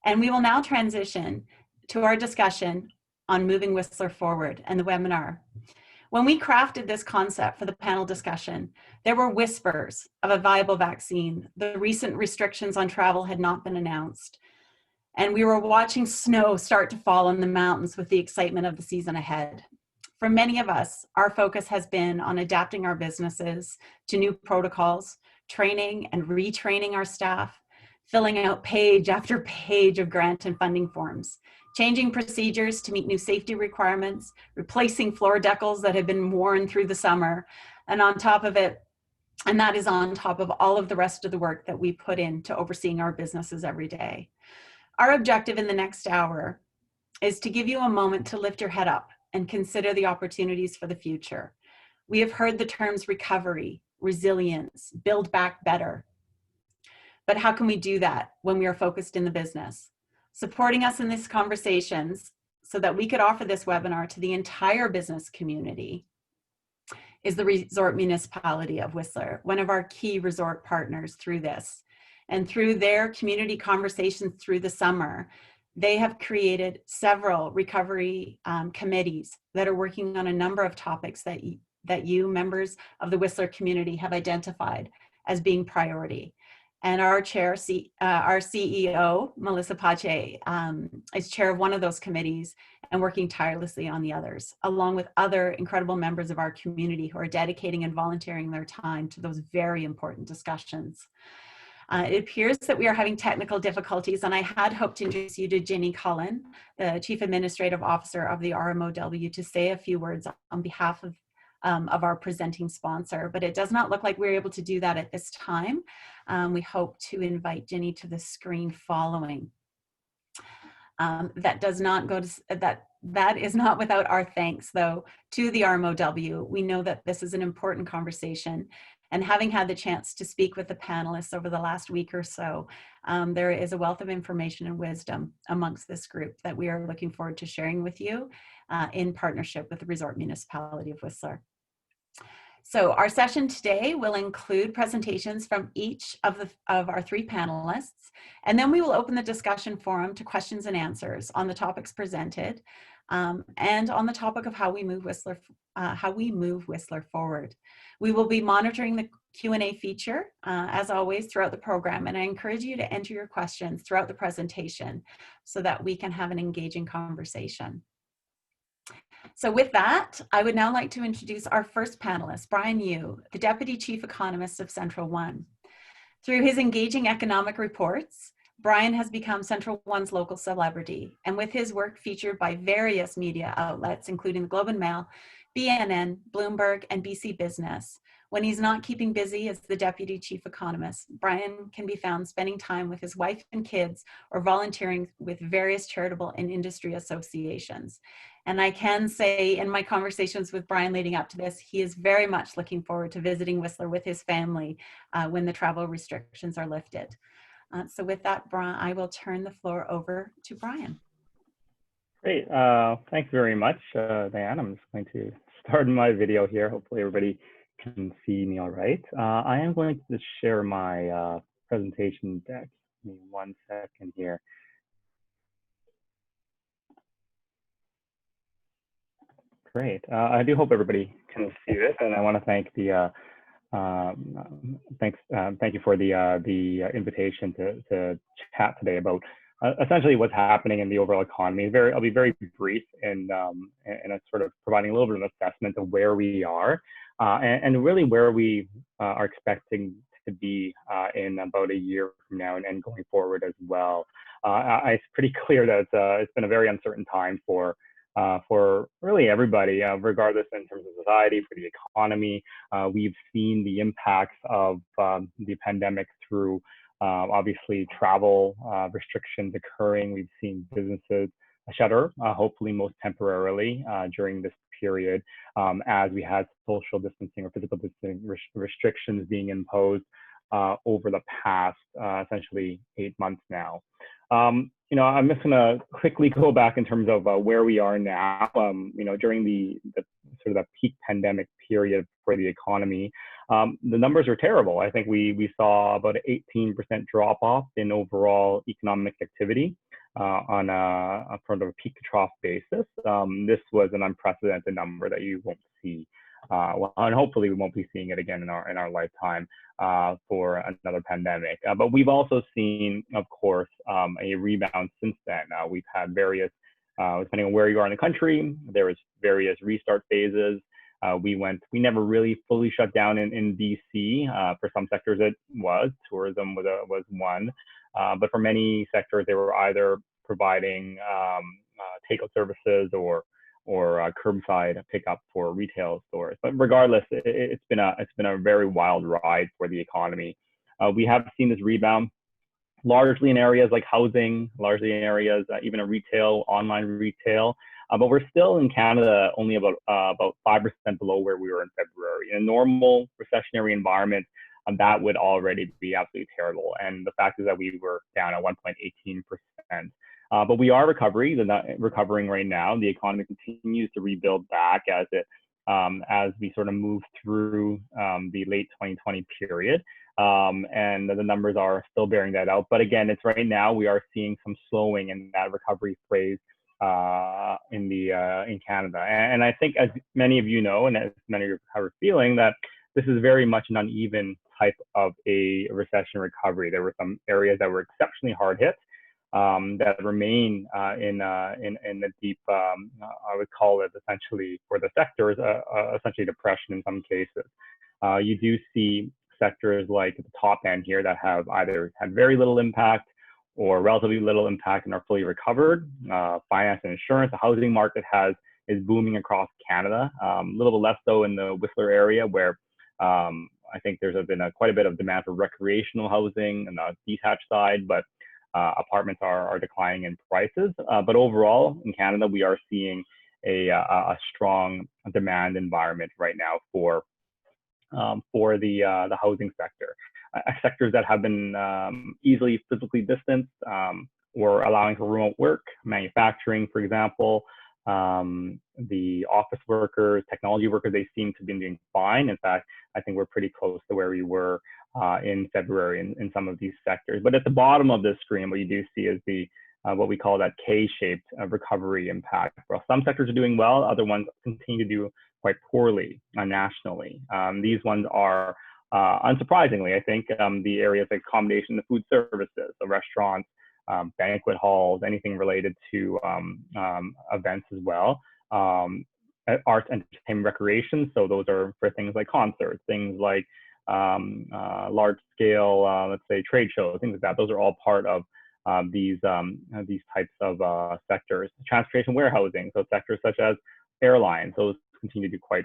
And we will now transition to our discussion on moving Whistler forward and the webinar. When we crafted this concept for the panel discussion, there were whispers of a viable vaccine. The recent restrictions on travel had not been announced. And we were watching snow start to fall in the mountains with the excitement of the season ahead. For many of us, our focus has been on adapting our businesses to new protocols, training and retraining our staff, filling out page after page of grant and funding forms, changing procedures to meet new safety requirements, replacing floor decals that have been worn through the summer, and on top of it, and that is on top of all of the rest of the work that we put into overseeing our businesses every day. Our objective in the next hour is to give you a moment to lift your head up and consider the opportunities for the future. We have heard the terms recovery, resilience, build back better. But how can we do that when we are focused in the business? Supporting us in these conversations so that we could offer this webinar to the entire business community is the Resort Municipality of Whistler, one of our key resort partners through this. And through their community conversations through the summer, they have created several recovery committees that are working on a number of topics that you, members of the Whistler community, have identified as being priority. And our chair, our CEO, Melissa Pache, is chair of one of those committees and working tirelessly on the others, along with other incredible members of our community who are dedicating and volunteering their time to those very important discussions. It appears that we are having technical difficulties, and I had hoped to introduce you to Ginny Cullen, the Chief Administrative Officer of the RMOW, to say a few words on behalf of our presenting sponsor, but it does not look like we're able to do that at this time. We hope to invite Ginny to the screen following. That is not without our thanks, though, to the RMOW. We know that this is an important conversation, and having had the chance to speak with the panelists over the last week or so, there is a wealth of information and wisdom amongst this group that we are looking forward to sharing with you in partnership with the Resort Municipality of Whistler. So our session today will include presentations from each of our three panelists, and then we will open the discussion forum to questions and answers on the topics presented, and on the topic of how we move Whistler forward. We will be monitoring the Q&A feature, as always, throughout the program, and I encourage you to enter your questions throughout the presentation so that we can have an engaging conversation. So with that, I would now like to introduce our first panelist, Bryan Yu, the Deputy Chief Economist of Central One. Through his engaging economic reports, Bryan has become Central One's local celebrity, and with his work featured by various media outlets, including the Globe and Mail, BNN, Bloomberg, and BC Business. When he's not keeping busy as the Deputy Chief Economist, Bryan can be found spending time with his wife and kids or volunteering with various charitable and industry associations. And I can say in my conversations with Bryan leading up to this, he is very much looking forward to visiting Whistler with his family when the travel restrictions are lifted. So with that, Bryan, I will turn the floor over to Bryan. Great, thanks very much, Diane. I'm just going to start my video here. Hopefully everybody can see me all right. I am going to share my presentation deck. Give me 1 second here. Great. I do hope everybody can see this, and I want to thank the thank you for the invitation to chat today about essentially what's happening in the overall economy. I'll be very brief in a sort of providing a little bit of assessment of where we are and really where we are expecting to be in about a year from now and going forward as well. It's pretty clear that it's been a very uncertain time for really everybody, regardless in terms of society, for the economy. We've seen the impacts of the pandemic through obviously travel restrictions occurring. We've seen businesses shutter, hopefully most temporarily during this period, as we had social distancing or physical distancing restrictions being imposed over the past essentially 8 months now. You know, I'm just going to quickly go back in terms of where we are now. You know, during the sort of the peak pandemic period for the economy, the numbers are terrible. I think we saw about an 18% drop off in overall economic activity. on a sort of a peak to trough basis. This was an unprecedented number that you won't see. Well, and hopefully we won't be seeing it again in our lifetime for another pandemic. But we've also seen, of course, a rebound since then. We've had various, depending on where you are in the country, there was various restart phases. We never really fully shut down in BC. For some sectors it was, tourism was one. But for many sectors, they were either providing takeout services or curbside pickup for retail stores. But regardless, it's been a very wild ride for the economy. We have seen this rebound largely in areas like housing, largely in areas even in retail, online retail. But we're still in Canada only about 5% below where we were in February. In a normal recessionary environment, that would already be absolutely terrible. And the fact is that we were down at 1.18%. But we are recovering right now. The economy continues to rebuild back as we sort of move through the late 2020 period. And the numbers are still bearing that out. But again, it's right now we are seeing some slowing in that recovery phase in Canada. And I think, as many of you know, and as many of you are feeling, that this is very much an uneven type of a recession recovery. There were some areas that were exceptionally hard hit that remain in the deep, I would call it essentially for the sectors, essentially depression in some cases. You do see sectors like at the top end here that have either had very little impact or relatively little impact and are fully recovered. Finance and insurance, the housing market is booming across Canada, a little bit less so in the Whistler area where I think there's been quite a bit of demand for recreational housing and the detached side, but apartments are declining in prices. But overall, in Canada, we are seeing a strong demand environment right now for the housing sector. Sectors that have been easily physically distanced or allowing for remote work, manufacturing, for example, the office workers, technology workers, they seem to be doing fine. In fact, I think we're pretty close to where we were in February in some of these sectors. But at the bottom of this screen, what you do see is what we call that K-shaped recovery impact. Well, some sectors are doing well, other ones continue to do quite poorly nationally. These ones are, unsurprisingly, I think, the areas like accommodation, the food services, the restaurants, banquet halls, anything related to events as well. Arts, entertainment, recreation. So those are for things like concerts, things like large scale, let's say trade shows, things like that. Those are all part of these types of sectors. Transportation, warehousing, so sectors such as airlines, those continue to do quite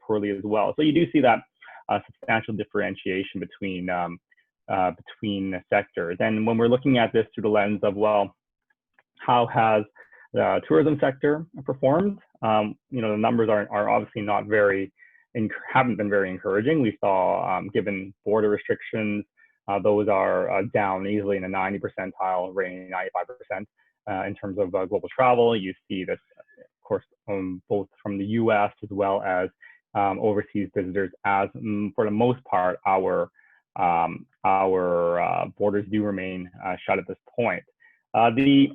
poorly as well. So you do see that substantial differentiation between sectors. And when we're looking at this through the lens of, well, how has the tourism sector performed? The numbers are obviously haven't been very encouraging. We saw, given border restrictions, those are down easily in the 90 percentile range, 95% in terms of global travel. You see this, of course, both from the U.S. as well as overseas visitors. As for the most part, our borders do remain shut at this point. The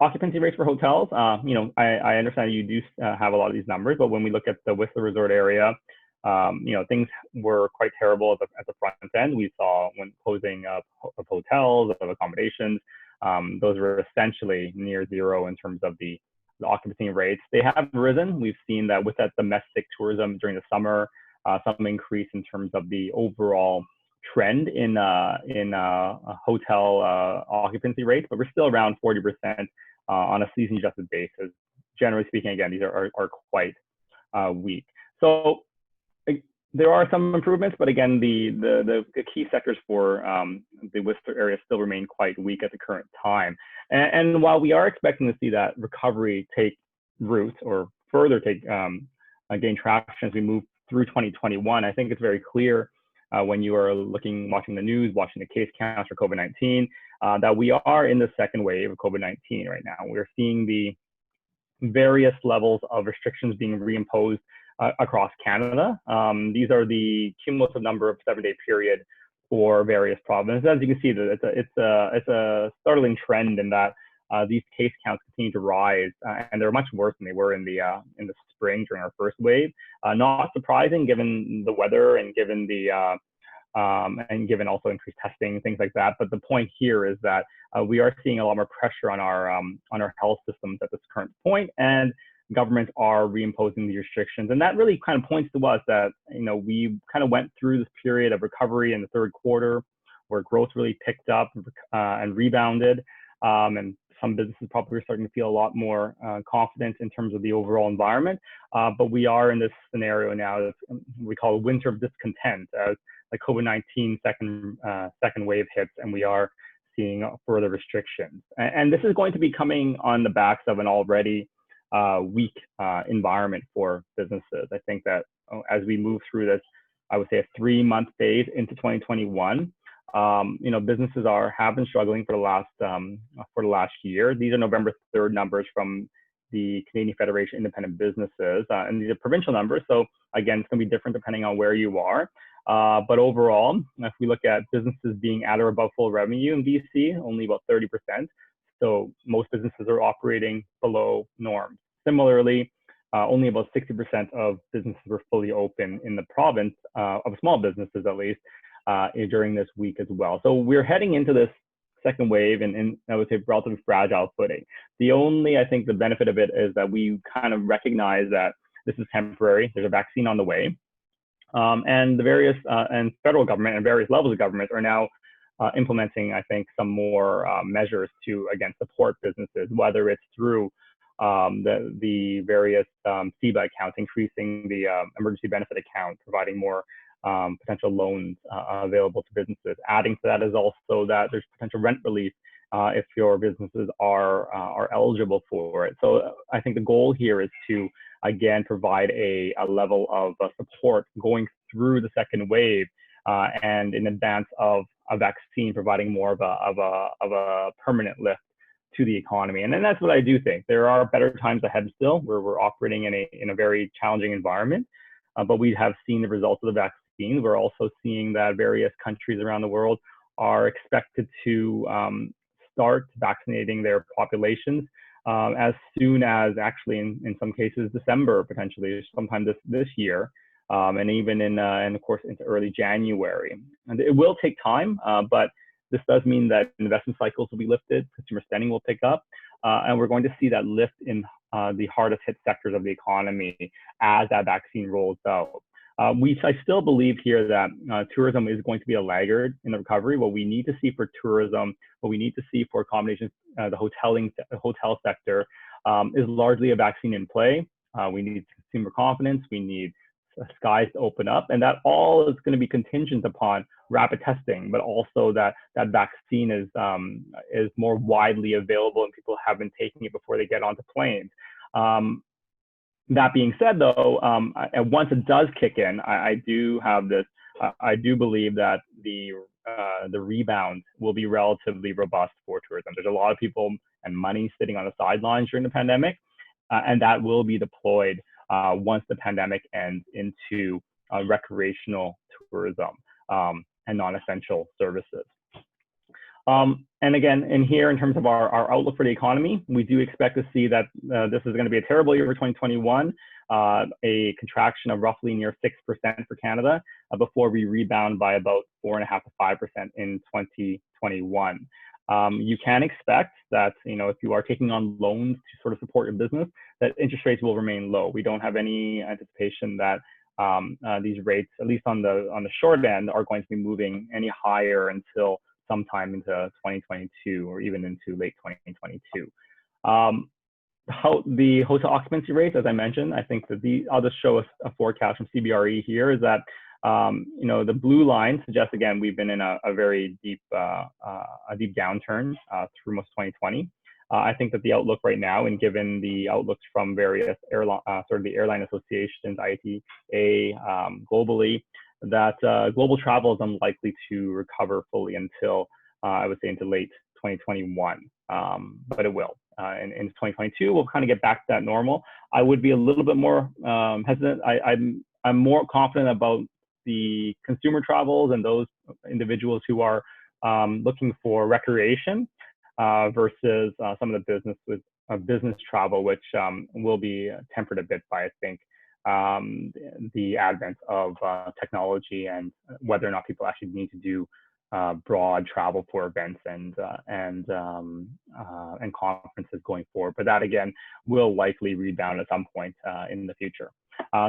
occupancy rates for hotels, I understand you do have a lot of these numbers, but when we look at the Whistler Resort area, things were quite terrible at the front end. We saw when closing of hotels, of accommodations, those were essentially near zero in terms of the occupancy rates. They have risen. We've seen that with that domestic tourism during the summer, some increase in terms of the overall trend in hotel occupancy rates, but we're still around 40% on a season adjusted basis. Generally speaking, again, these are quite weak. So there are some improvements, but again, the key sectors for the Whistler area still remain quite weak at the current time. And while we are expecting to see that recovery take root or further gain traction as we move through 2021, I think it's very clear when you are watching the news, watching the case counts for COVID-19, that we are in the second wave of COVID-19 right now. We're seeing the various levels of restrictions being reimposed across Canada. These are the cumulative number of 7-day period for various provinces. As you can see, that it's a startling trend in that these case counts continue to rise, and they're much worse than they were in the spring during our first wave. Not surprising given the weather and given the and given also increased testing, things like that. But the point here is that we are seeing a lot more pressure on our health systems at this current point, and governments are reimposing the restrictions. And that really kind of points to us that, we kind of went through this period of recovery in the third quarter where growth really picked up and rebounded. And some businesses probably are starting to feel a lot more confident in terms of the overall environment. But we are in this scenario now that we call a winter of discontent as the COVID-19 second wave hits, and we are seeing further restrictions. And this is going to be coming on the backs of an already weak environment for businesses. I think that as we move through this, I would say a 3-month phase into 2021, businesses have been struggling for the last year. These are November 3rd numbers from the Canadian Federation of Independent Businesses, and these are provincial numbers. So again, it's going to be different depending on where you are. But overall, if we look at businesses being at or above full revenue in BC, only about 30%. So most businesses are operating below norms. Similarly, only about 60% of businesses were fully open in the province, of small businesses at least, during this week as well. So we're heading into this second wave and I would say relatively fragile footing. The only, I think, the benefit of it is that we kind of recognize that this is temporary. There's a vaccine on the way. And the various and federal government and various levels of government are now implementing, I think, some more measures to, again, support businesses, whether it's through the various CEBA accounts, increasing the emergency benefit account, providing more potential loans available to businesses. Adding to that is also that there's potential rent relief if your businesses are eligible for it. So I think the goal here is to, again, provide a level of support going through the second wave and in advance of a vaccine, providing more of a permanent lift to the economy. And then that's what I do think. There are better times ahead still where we're operating in a very challenging environment, but we have seen the results of the vaccine. We're also seeing that various countries around the world are expected to start vaccinating their populations as soon as actually in some cases December, potentially sometime this year, and even and of course into early January. And it will take time, but this does mean that investment cycles will be lifted, consumer spending will pick up, and we're going to see that lift in the hardest hit sectors of the economy as that vaccine rolls out. I still believe here that tourism is going to be a laggard in the recovery. What we need to see for tourism, what we need to see for accommodations, the hotel sector is largely a vaccine in play. We need consumer confidence. We need skies to open up, and that all is going to be contingent upon rapid testing, but also that vaccine is more widely available and people have been taking it before they get onto planes. That being said, though, once it does kick in, I do believe that the rebound will be relatively robust for tourism. There's a lot of people and money sitting on the sidelines during the pandemic, and that will be deployed once the pandemic ends into recreational tourism and non-essential services. And again, in terms of our outlook for the economy, we do expect to see that this is going to be a terrible year for 2021, a contraction of roughly near 6% for Canada before we rebound by about 4.5% to 5% in 2021. You can expect that, if you are taking on loans to sort of support your business, that interest rates will remain low. We don't have any anticipation that these rates, at least on the short end, are going to be moving any higher until sometime into 2022 or even into late 2022. The hotel occupancy rates, as I mentioned, I think that I'll just show a forecast from CBRE here, is that the blue line suggests, again, we've been in a very deep downturn through most of 2020. I think that the outlook right now, and given the outlooks from various the airline associations, IATA, globally, that global travel is unlikely to recover fully until I would say into late 2021, but it will. And in 2022, we'll kind of get back to that normal. I would be a little bit more hesitant. I'm more confident about the consumer travels and those individuals who are looking for recreation. versus some of the business travel, which will be tempered a bit by, I think, the advent of technology and whether or not people actually need to do broad travel for events and conferences going forward. But that again will likely rebound at some point in the future.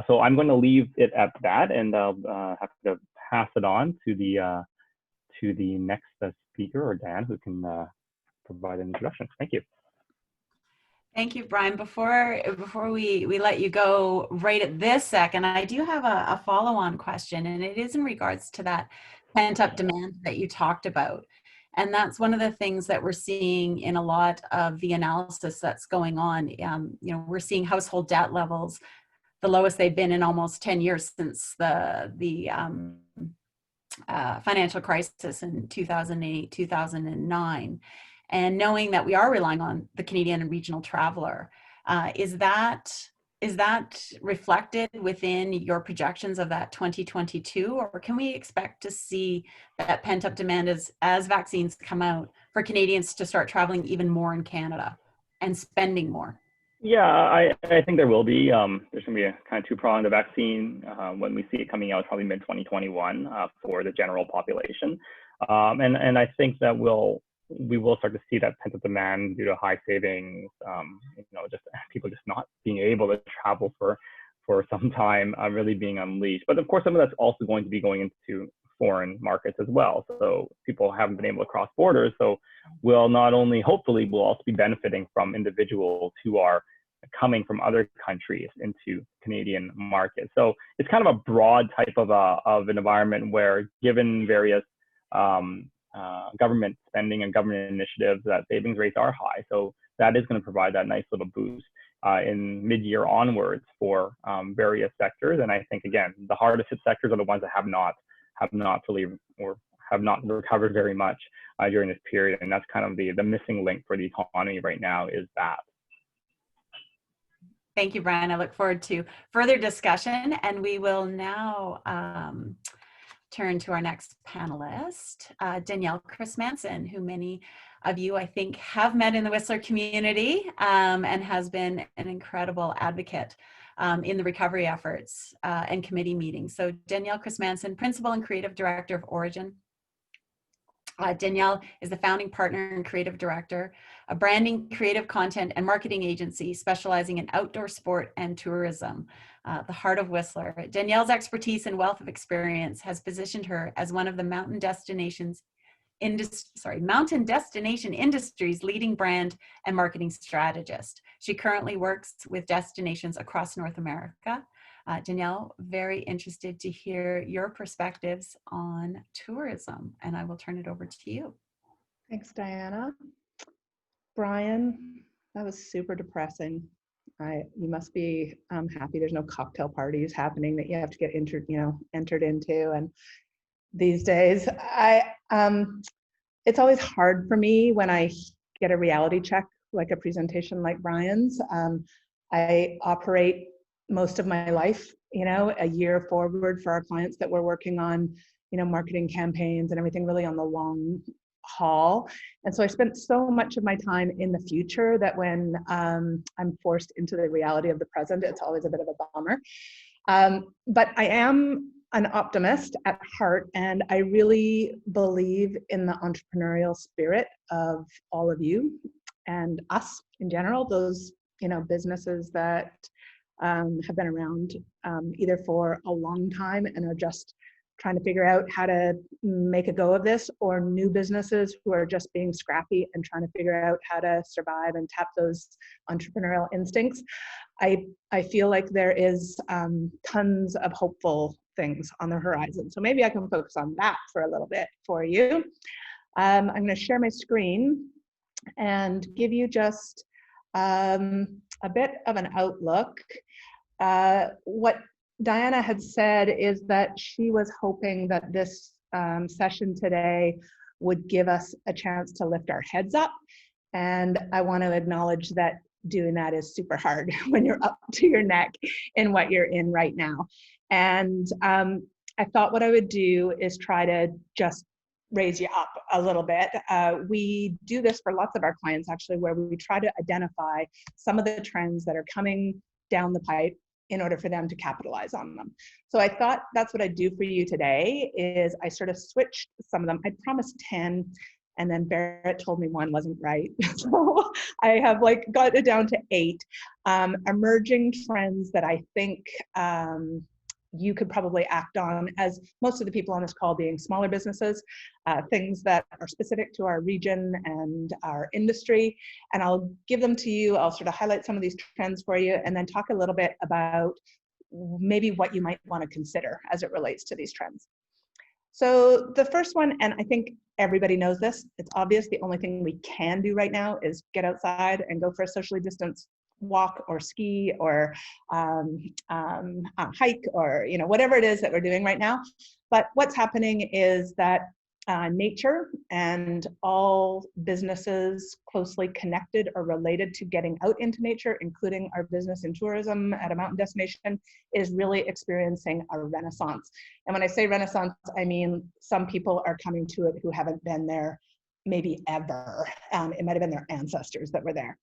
So I'm going to leave it at that, and I'll have to pass it on to the next speaker, or Dan, who can provide an introduction. Thank you. Thank you, Bryan. Before we let you go right at this second, I do have a follow-on question, and it is in regards to that pent-up demand that you talked about. And that's one of the things that we're seeing in a lot of the analysis that's going on. We're seeing household debt levels, the lowest they've been in almost 10 years since the financial crisis in 2008, 2009. And knowing that we are relying on the Canadian and regional traveler, is that reflected within your projections of that 2022, or can we expect to see that pent-up demand as vaccines come out for Canadians to start traveling even more in Canada and spending more? Yeah, I think there will be. There's going to be a kind of two-pronged. The vaccine, when we see it coming out, probably mid-2021 for the general population. And I think that we will start to see that pent-up demand due to high savings, just people just not being able to travel for some time, really being unleashed. But of course, some of that's also going to be going into foreign markets as well. So people haven't been able to cross borders. So hopefully we'll also be benefiting from individuals who are coming from other countries into Canadian markets. So it's kind of a broad type of an environment where, given various government spending and government initiatives, that savings rates are high. So that is going to provide that nice little boost in mid-year onwards for various sectors. And I think, again, the hardest hit sectors are the ones that have not fully or have not recovered very much during this period. And that's kind of the missing link for the economy right now, is that. Thank you, Bryan. I look forward to further discussion, and we will now turn to our next panelist, Danielle Kristmanson, who many of you, I think, have met in the Whistler community, and has been an incredible advocate in the recovery efforts and committee meetings. So Danielle Kristmanson, Principal and Creative Director of Origin. Danielle is the founding partner and creative director, a branding, creative content, and marketing agency specializing in outdoor sport and tourism, the heart of Whistler. Danielle's expertise and wealth of experience has positioned her as one of the mountain destination industry's leading brand and marketing strategist. She currently works with destinations across North America. Danielle, very interested to hear your perspectives on tourism, and I will turn it over to you. Thanks, Diana. Bryan, that was super depressing. You must be happy there's no cocktail parties happening that you have to get entered into. And these days, it's always hard for me when I get a reality check, like a presentation like Bryan's. I operate most of my life, a year forward for our clients that we're working on, marketing campaigns and everything really on the long haul. And so I spent so much of my time in the future that when I'm forced into the reality of the present, it's always a bit of a bummer. But I am an optimist at heart, and I really believe in the entrepreneurial spirit of all of you and us in general, those, businesses that have been around either for a long time and are just trying to figure out how to make a go of this, or new businesses who are just being scrappy and trying to figure out how to survive and tap those entrepreneurial instincts. I feel like there is tons of hopeful things on the horizon. So maybe I can focus on that for a little bit for you. I'm going to share my screen and give you just a bit of an outlook. What Diana had said is that she was hoping that this session today would give us a chance to lift our heads up. And I want to acknowledge that doing that is super hard when you're up to your neck in what you're in right now. And I thought what I would do is try to just raise you up a little bit. We do this for lots of our clients, actually, where we try to identify some of the trends that are coming down the pipe in order for them to capitalize on them. So I thought that's what I'd do for you today, is I sort of switched some of them. I promised 10, and then Barrett told me one wasn't right. So I have got it down to 8 emerging trends that I think you could probably act on, as most of the people on this call being smaller businesses, things that are specific to our region and our industry. And I'll give them to you. I'll sort of highlight some of these trends for you, and then talk a little bit about maybe what you might want to consider as it relates to these trends. So the first one, and I think everybody knows this, it's obvious, the only thing we can do right now is get outside and go for a socially distanced walk or ski or hike, or whatever it is that we're doing right now. But what's happening is that nature and all businesses closely connected or related to getting out into nature, including our business in tourism at a mountain destination, is really experiencing a renaissance. And when I say renaissance, I mean some people are coming to it who haven't been there maybe ever. It might have been their ancestors that were there.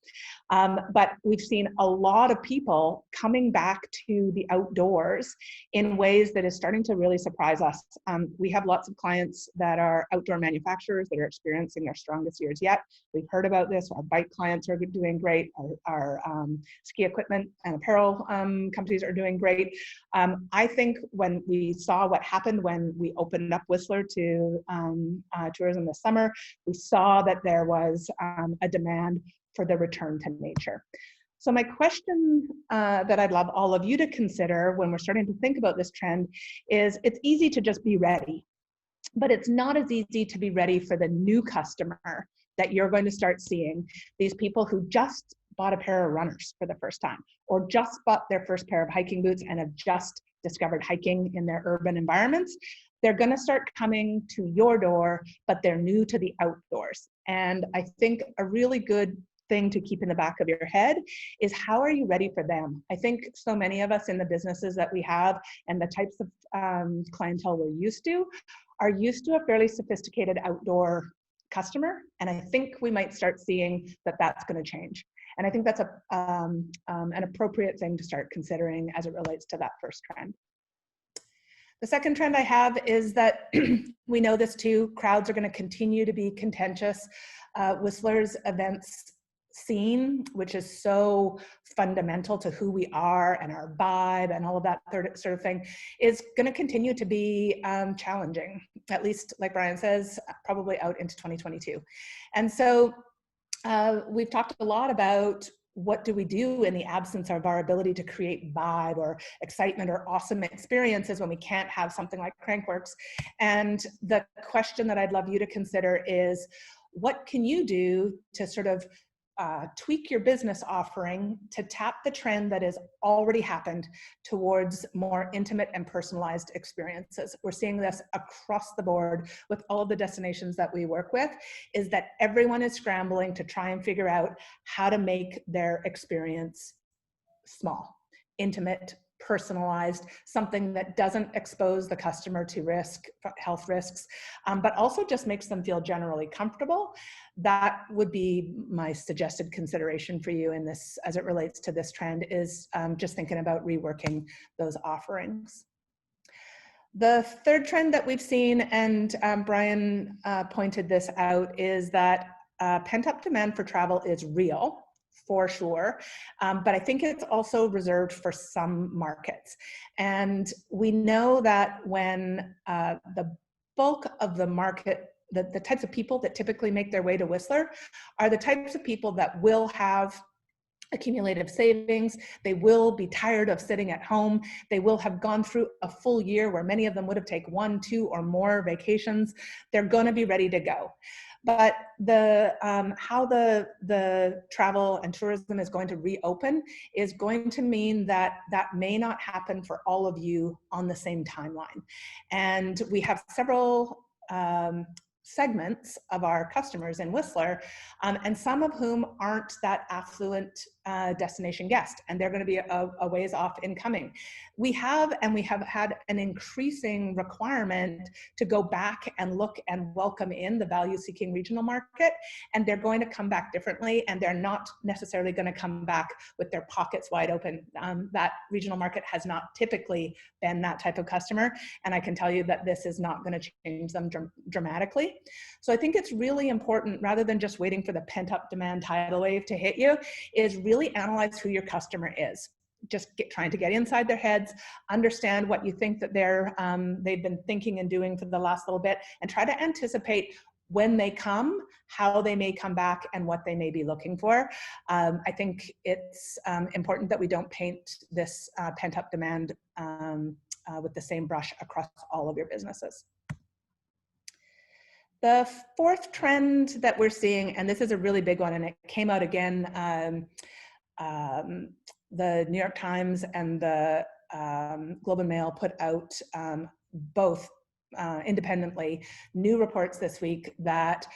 But we've seen a lot of people coming back to the outdoors in ways that is starting to really surprise us. We have lots of clients that are outdoor manufacturers that are experiencing their strongest years yet. We've heard about this. Our bike clients are doing great. Our ski equipment and apparel companies are doing great. I think when we saw what happened when we opened up Whistler to tourism this summer, we saw that there was a demand for the return to nature. So my question that I'd love all of you to consider when we're starting to think about this trend is, it's easy to just be ready, but it's not as easy to be ready for the new customer that you're going to start seeing. These people who just bought a pair of runners for the first time, or just bought their first pair of hiking boots and have just discovered hiking in their urban environments. They're going to start coming to your door, but they're new to the outdoors. And I think a really good thing to keep in the back of your head is, how are you ready for them? I think so many of us in the businesses that we have and the types of clientele we're used to are used to a fairly sophisticated outdoor customer. And I think we might start seeing that that's going to change. And I think that's an appropriate thing to start considering as it relates to that first trend. The second trend I have is that we know this too, crowds are going to continue to be contentious. Whistler's events scene, which is so fundamental to who we are and our vibe and all of that sort of thing, is going to continue to be challenging, at least, like Bryan says, probably out into 2022. And so we've talked a lot about what do we do in the absence of our ability to create vibe or excitement or awesome experiences when we can't have something like Crankworks. And the question that I'd love you to consider is, what can you do to sort of tweak your business offering to tap the trend that has already happened towards more intimate and personalized experiences? We're seeing this across the board with all of the destinations that we work with, is that everyone is scrambling to try and figure out how to make their experience small, intimate, personalized, something that doesn't expose the customer to health risks, but also just makes them feel generally comfortable. That would be my suggested consideration for you in this, as it relates to this trend, is just thinking about reworking those offerings. The third trend that we've seen, and Bryan pointed this out, is that pent-up demand for travel is real, for sure, but I think it's also reserved for some markets. And we know that when the bulk of the market, the types of people that typically make their way to Whistler are the types of people that will have accumulative savings, they will be tired of sitting at home, they will have gone through a full year where many of them would have taken 1, 2, or more vacations. They're going to be ready to go. But how the travel and tourism is going to reopen is going to mean that that may not happen for all of you on the same timeline. And we have several segments of our customers in Whistler, and some of whom aren't that affluent destination guest, and they're going to be a ways off in coming. We have had an increasing requirement to go back and look and welcome in the value-seeking regional market, and they're going to come back differently, and they're not necessarily going to come back with their pockets wide open. That regional market has not typically been that type of customer, and I can tell you that this is not going to change them dramatically. So I think it's really important, rather than just waiting for the pent-up demand tidal wave to hit you, is really analyze who your customer is. Just trying to get inside their heads, understand what you think that they've been thinking and doing for the last little bit, and try to anticipate when they come, how they may come back, and what they may be looking for. I think it's important that we don't paint this pent-up demand with the same brush across all of your businesses. The fourth trend that we're seeing, and this is a really big one, and it came out again, the New York Times and the Globe and Mail put out both independently new reports this week that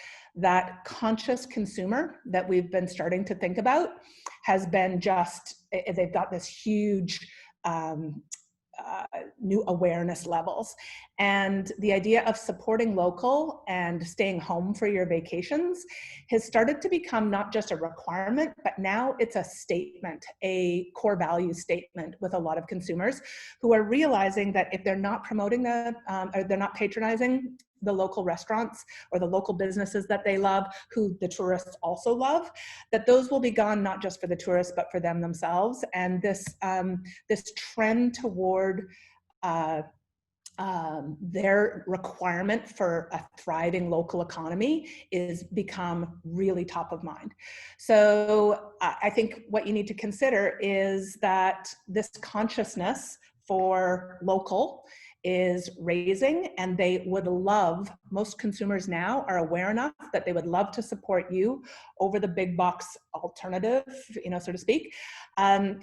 conscious consumer that we've been starting to think about has been they've got this huge new awareness levels. And the idea of supporting local and staying home for your vacations has started to become not just a requirement, but now it's a statement, a core value statement with a lot of consumers who are realizing that if they're not promoting or they're not patronizing the local restaurants or the local businesses that they love, who the tourists also love, that those will be gone not just for the tourists, but for them themselves. And this trend toward their requirement for a thriving local economy is become really top of mind. So I think what you need to consider is that this consciousness for local is raising, and they would love, most consumers now are aware enough that they would love to support you over the big box alternative, so to speak.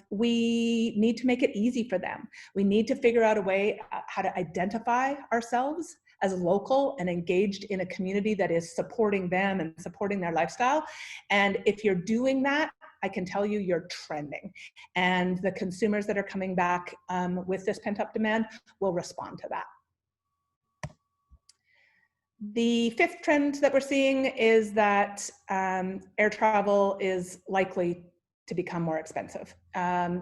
We need to make it easy for them. We need to figure out a way how to identify ourselves as local and engaged in a community that is supporting them and supporting their lifestyle. And if you're doing that, I can tell you you're trending. And the consumers that are coming back with this pent-up demand will respond to that. The fifth trend that we're seeing is that air travel is likely to become more expensive. I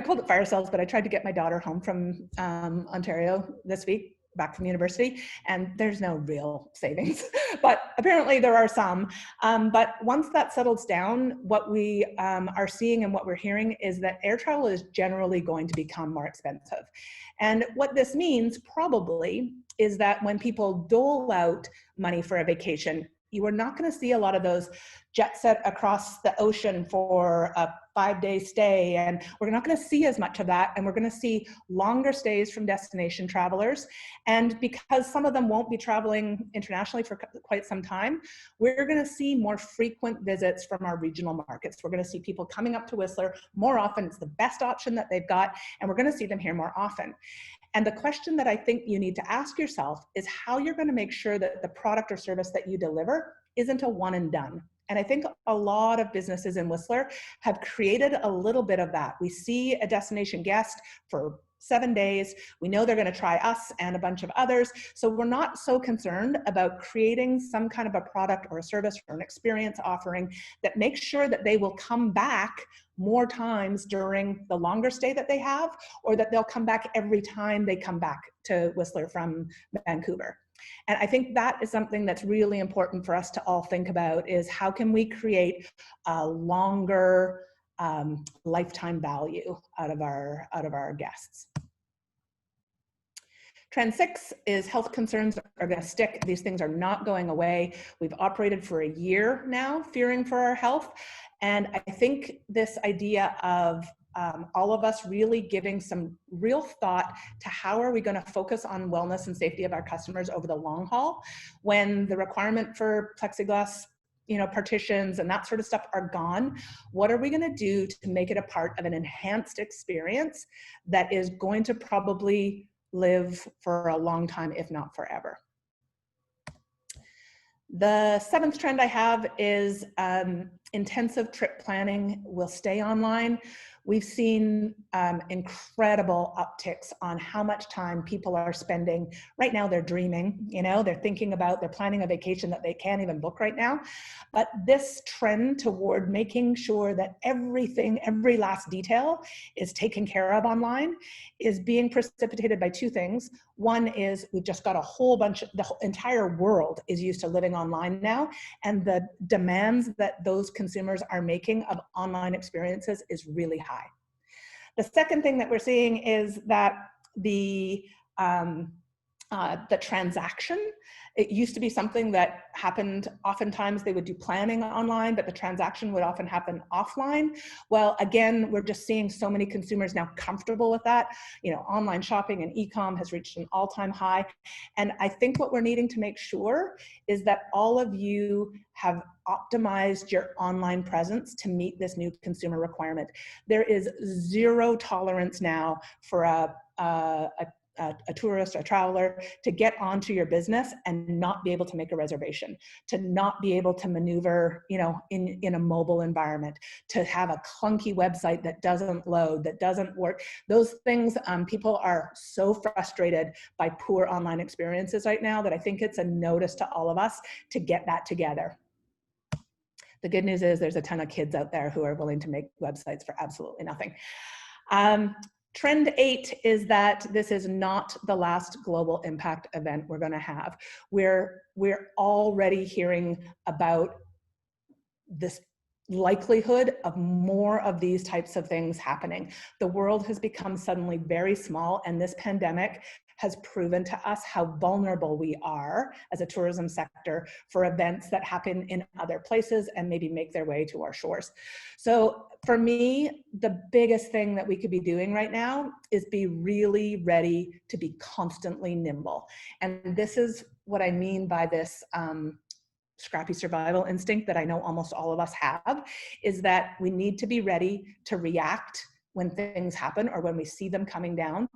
called it fire sales, but I tried to get my daughter home from Ontario this week, back from university, and there's no real savings, but apparently there are some. But once that settles down, what we are seeing and what we're hearing is that air travel is generally going to become more expensive. And what this means probably is that when people dole out money for a vacation, you are not going to see a lot of those jet set across the ocean for a 5-day stay, and we're not going to see as much of that, and we're going to see longer stays from destination travelers. And because some of them won't be traveling internationally for quite some time, we're going to see more frequent visits from our regional markets. We're going to see people coming up to Whistler more often. It's the best option that they've got, and we're going to see them here more often. And the question that I think you need to ask yourself is how you're going to make sure that the product or service that you deliver isn't a one and done. And I think a lot of businesses in Whistler have created a little bit of that. We see a destination guest for 7 days. We know they're going to try us and a bunch of others. So we're not so concerned about creating some kind of a product or a service or an experience offering that makes sure that they will come back more times during the longer stay that they have, or that they'll come back every time they come back to Whistler from Vancouver. And I think that is something that's really important for us to all think about, is how can we create a longer lifetime value out of our guests. Trend 6 is health concerns are going to stick. These things are not going away. We've operated for a year now fearing for our health. And I think this idea of all of us really giving some real thought to how are we going to focus on wellness and safety of our customers over the long haul, when the requirement for plexiglass partitions and that sort of stuff are gone. What are we going to do to make it a part of an enhanced experience that is going to probably live for a long time, if not forever? The seventh trend I have is intensive trip planning will stay online. We've seen incredible upticks on how much time people are spending. Right now they're dreaming, you know, they're thinking about, they're planning a vacation that they can't even book right now. But this trend toward making sure that everything, every last detail is taken care of online is being precipitated by two things. One is we've just got a whole bunch, the entire world is used to living online now, and the demands that those consumers are making of online experiences is really high. The second thing that we're seeing is that the transaction, it used to be something that happened, oftentimes they would do planning online, but the transaction would often happen offline. Well, again, we're just seeing so many consumers now comfortable with that. You know, online shopping and e-com has reached an all-time high. And I think what we're needing to make sure is that all of you have optimized your online presence to meet this new consumer requirement. There is zero tolerance now for a tourist, a traveler, to get onto your business and not be able to make a reservation, to not be able to maneuver, you know, in a mobile environment, to have a clunky website that doesn't load, that doesn't work. Those things, people are so frustrated by poor online experiences right now that I think it's a notice to all of us to get that together. The good news is there's a ton of kids out there who are willing to make websites for absolutely nothing. Trend 8 is that this is not the last global impact event we're going to have. We're already hearing about this likelihood of more of these types of things happening. The world has become suddenly very small, and this pandemic has proven to us how vulnerable we are as a tourism sector for events that happen in other places and maybe make their way to our shores. So for me, the biggest thing that we could be doing right now is be really ready to be constantly nimble. And this is what I mean by this scrappy survival instinct that I know almost all of us have, is that we need to be ready to react when things happen or when we see them coming down,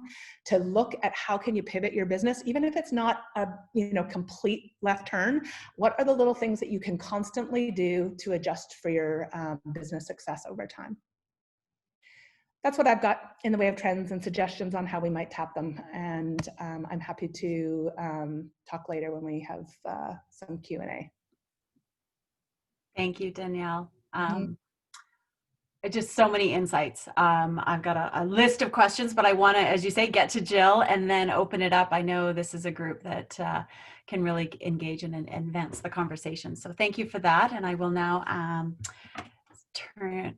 to look at how can you pivot your business, even if it's not a complete left turn. What are the little things that you can constantly do to adjust for your business success over time? That's what I've got in the way of trends and suggestions on how we might tap them. And I'm happy to talk later when we have some Q&A. Thank you, Danielle. Just so many insights. I've got a list of questions, but I want to, as you say, get to Jill and then open it up. I know this is a group that can really engage and advance the conversation. So thank you for that. And I will now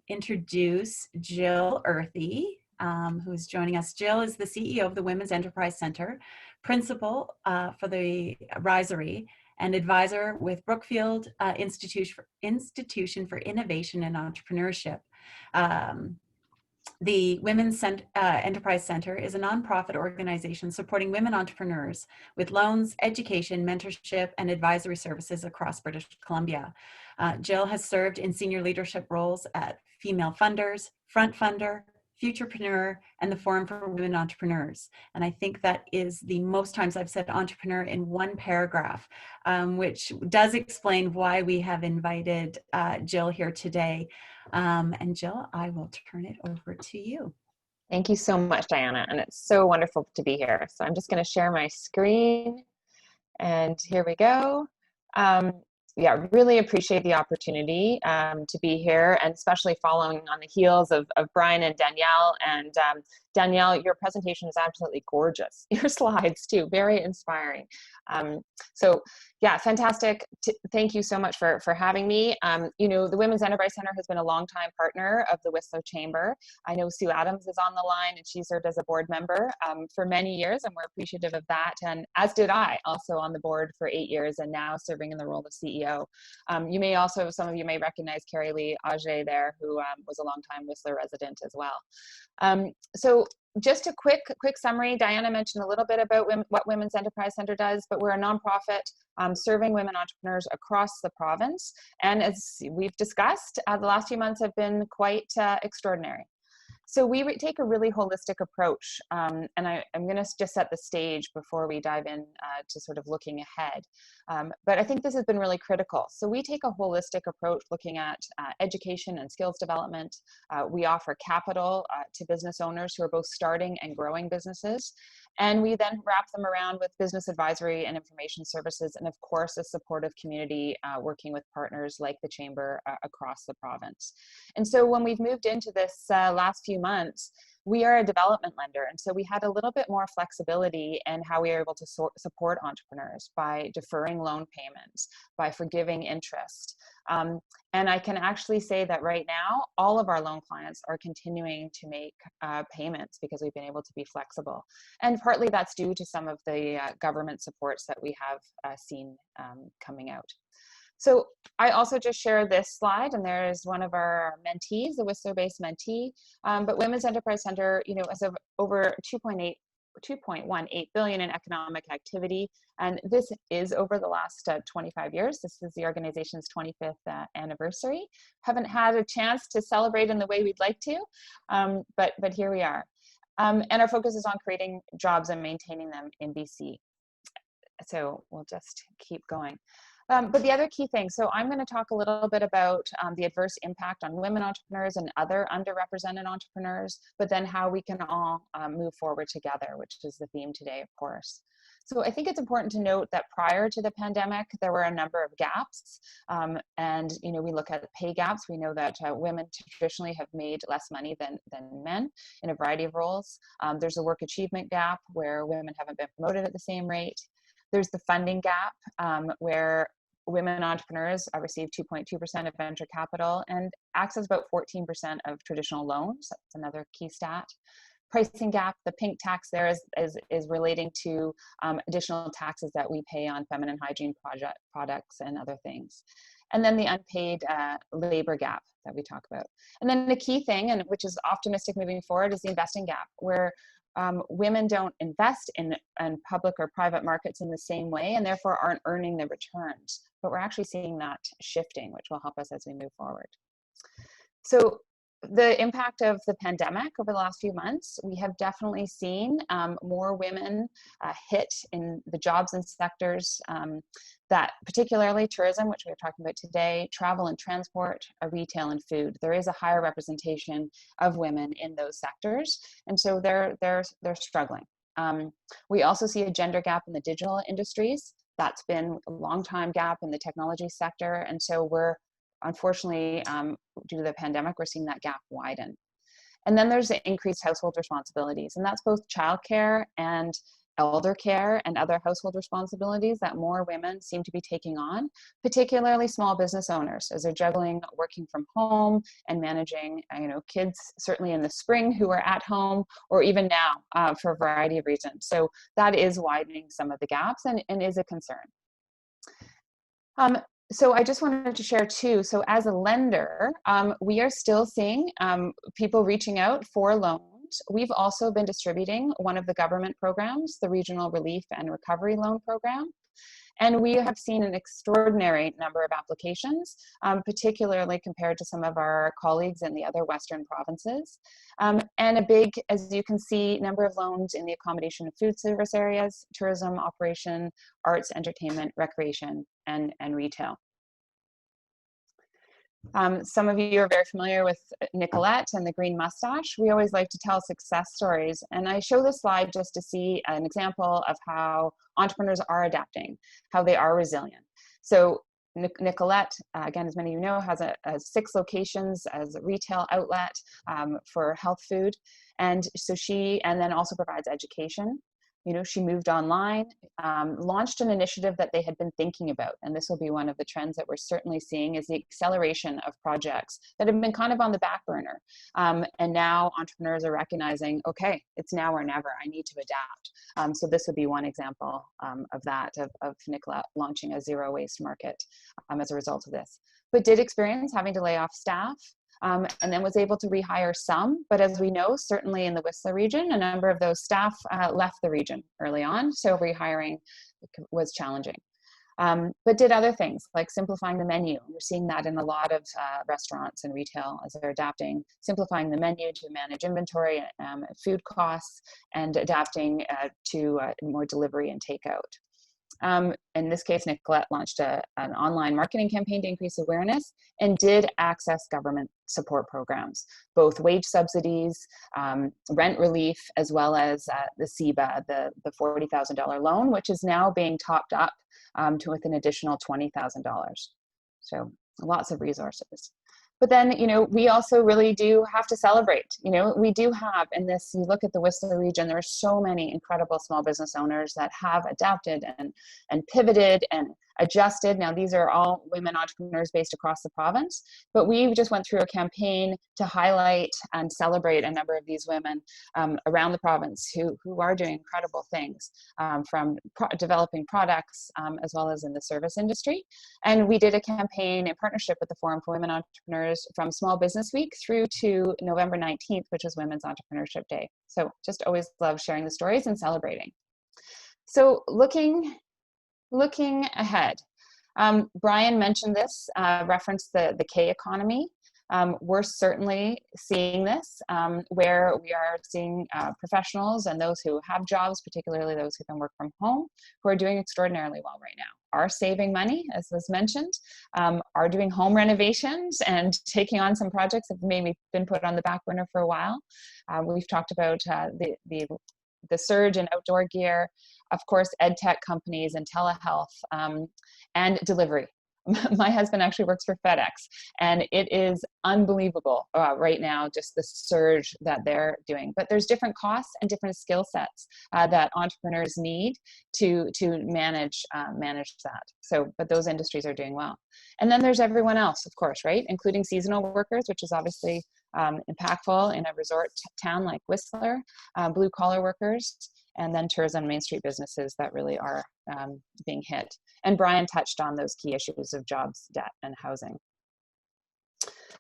introduce Jill Earthy, who is joining us. Jill is the CEO of the Women's Enterprise Center, principal for the Risery, and advisor with Brookfield Institution for Innovation and Entrepreneurship. The Women's Enterprise Center is a nonprofit organization supporting women entrepreneurs with loans, education, mentorship, and advisory services across British Columbia. Jill has served in senior leadership roles at Female Funders, Front Funder, Futurepreneur, and the Forum for Women Entrepreneurs. And I think that is the most times I've said entrepreneur in one paragraph, which does explain why we have invited Jill here today. And Jill, I will turn it over to you. Thank you so much, Diana. And it's so wonderful to be here. So I'm just going to share my screen. And here we go. Yeah, really appreciate the opportunity to be here, and especially following on the heels of Bryan and Danielle. And Danielle, your presentation is absolutely gorgeous. Your slides too, very inspiring. So yeah, fantastic. Thank you so much for having me. You know, the Women's Enterprise Center has been a longtime partner of the Whistler Chamber. I know Sue Adams is on the line, and she served as a board member for many years, and we're appreciative of that. And as did I, also on the board for 8 years, and now serving in the role of CEO. You may also, some of you may recognize Carrie Lee Auger there, who was a longtime Whistler resident as well. So just a quick summary. Diana mentioned a little bit about what Women's Enterprise Center does, but we're a nonprofit serving women entrepreneurs across the province. And as we've discussed, the last few months have been quite extraordinary. So we take a really holistic approach, and I'm going to just set the stage before we dive in to sort of looking ahead. But I think this has been really critical. So we take a holistic approach looking at education and skills development. We offer capital to business owners who are both starting and growing businesses. And we then wrap them around with business advisory and information services, and of course, a supportive community working with partners like the Chamber across the province. And so when we've moved into this last few months, we are a development lender. And so we had a little bit more flexibility in how we are able to support entrepreneurs by deferring loan payments, by forgiving interest. And I can actually say that right now, all of our loan clients are continuing to make payments because we've been able to be flexible. And partly that's due to some of the government supports that we have seen coming out. So I also just shared this slide, and there's one of our mentees, the Whistler-based mentee, but Women's Enterprise Center, has over 2.18 billion in economic activity, and this is over the last 25 years. This is the organization's 25th anniversary. Haven't had a chance to celebrate in the way we'd like to, but here we are. And our focus is on creating jobs and maintaining them in BC. So we'll just keep going. But the other key thing, so I'm going to talk a little bit about the adverse impact on women entrepreneurs and other underrepresented entrepreneurs, but then how we can all move forward together, which is the theme today, of course. So I think it's important to note that prior to the pandemic, there were a number of gaps. And, we look at pay gaps. We know that women traditionally have made less money than men in a variety of roles. There's a work achievement gap where women haven't been promoted at the same rate. There's the funding gap where women entrepreneurs receive 2.2% of venture capital and access about 14% of traditional loans. That's another key stat. Pricing gap, the pink tax there is relating to additional taxes that we pay on feminine hygiene products and other things. And then the unpaid labor gap that we talk about. And then the key thing, and which is optimistic moving forward, is the investing gap, where women don't invest in public or private markets in the same way, and therefore aren't earning the returns. But we're actually seeing that shifting, which will help us as we move forward. So the impact of the pandemic over the last few months, we have definitely seen more women hit in the jobs and sectors that, particularly tourism, which we're talking about today, travel and transport, retail and food. There is a higher representation of women in those sectors, and so they're struggling. We also see a gender gap in the digital industries. That's been a long time gap in the technology sector, and so we're unfortunately, due to the pandemic, we're seeing that gap widen. And then there's the increased household responsibilities, and that's both childcare and elder care and other household responsibilities that more women seem to be taking on, particularly small business owners, as they're juggling working from home and managing, kids certainly in the spring who are at home, or even now for a variety of reasons. So that is widening some of the gaps and is a concern. So I just wanted to share too, so as a lender, we are still seeing people reaching out for loans. We've also been distributing one of the government programs, the Regional Relief and Recovery Loan Program. And we have seen an extraordinary number of applications, particularly compared to some of our colleagues in the other Western provinces. And a big, as you can see, number of loans in the accommodation and food service areas, tourism, operation, arts, entertainment, recreation, and retail. Some of you are very familiar with Nicolette and the green mustache. We always like to tell success stories. And I show this slide just to see an example of how entrepreneurs are adapting, how they are resilient. So Nicolette, again, as many of you know, has 6 locations as a retail outlet for health food. And so and then also provides education. She moved online, launched an initiative that they had been thinking about. And this will be one of the trends that we're certainly seeing, is the acceleration of projects that have been kind of on the back burner. And now entrepreneurs are recognizing, okay, it's now or never, I need to adapt. So this would be one example of that, of Nicolette launching a zero waste market as a result of this. But did experience having to lay off staff. And then was able to rehire some, but as we know, certainly in the Whistler region, a number of those staff left the region early on, so rehiring was challenging. but did other things like simplifying the menu. We're seeing that in a lot of restaurants and retail as they're adapting, simplifying the menu to manage inventory, food costs, and adapting to more delivery and takeout. In this case, Nicolette launched an online marketing campaign to increase awareness and did access government support programs, both wage subsidies, rent relief, as well as the CEBA, the $40,000 loan, which is now being topped up to with an additional $20,000. So lots of resources. But then, you know, we also really do have to celebrate. You know, we do have in this, you look at the Whistler region, there are so many incredible small business owners that have adapted and pivoted and adjusted. Now, these are all women entrepreneurs based across the province, but we just went through a campaign to highlight and celebrate a number of these women around the province who are doing incredible things, from developing products as well as in the service industry. And we did a campaign in partnership with the Forum for Women Entrepreneurs from Small Business Week through to November 19th, which is Women's Entrepreneurship Day. So just always love sharing the stories and celebrating. So looking ahead, Bryan mentioned this, referenced the K economy. We're certainly seeing this where we are seeing professionals and those who have jobs, particularly those who can work from home, who are doing extraordinarily well right now, are saving money, as was mentioned, are doing home renovations and taking on some projects that maybe been put on the back burner for a while. We've talked about the surge in outdoor gear, of course, ed tech companies and telehealth, and delivery. My husband actually works for FedEx, and it is unbelievable right now, just the surge that they're doing. But there's different costs and different skill sets that entrepreneurs need to manage that. So, but those industries are doing well. And then there's everyone else, of course, right? Including seasonal workers, which is obviously impactful in a resort town like Whistler, blue collar workers, and then tourism Main Street businesses that really are being hit. And Bryan touched on those key issues of jobs, debt, and housing.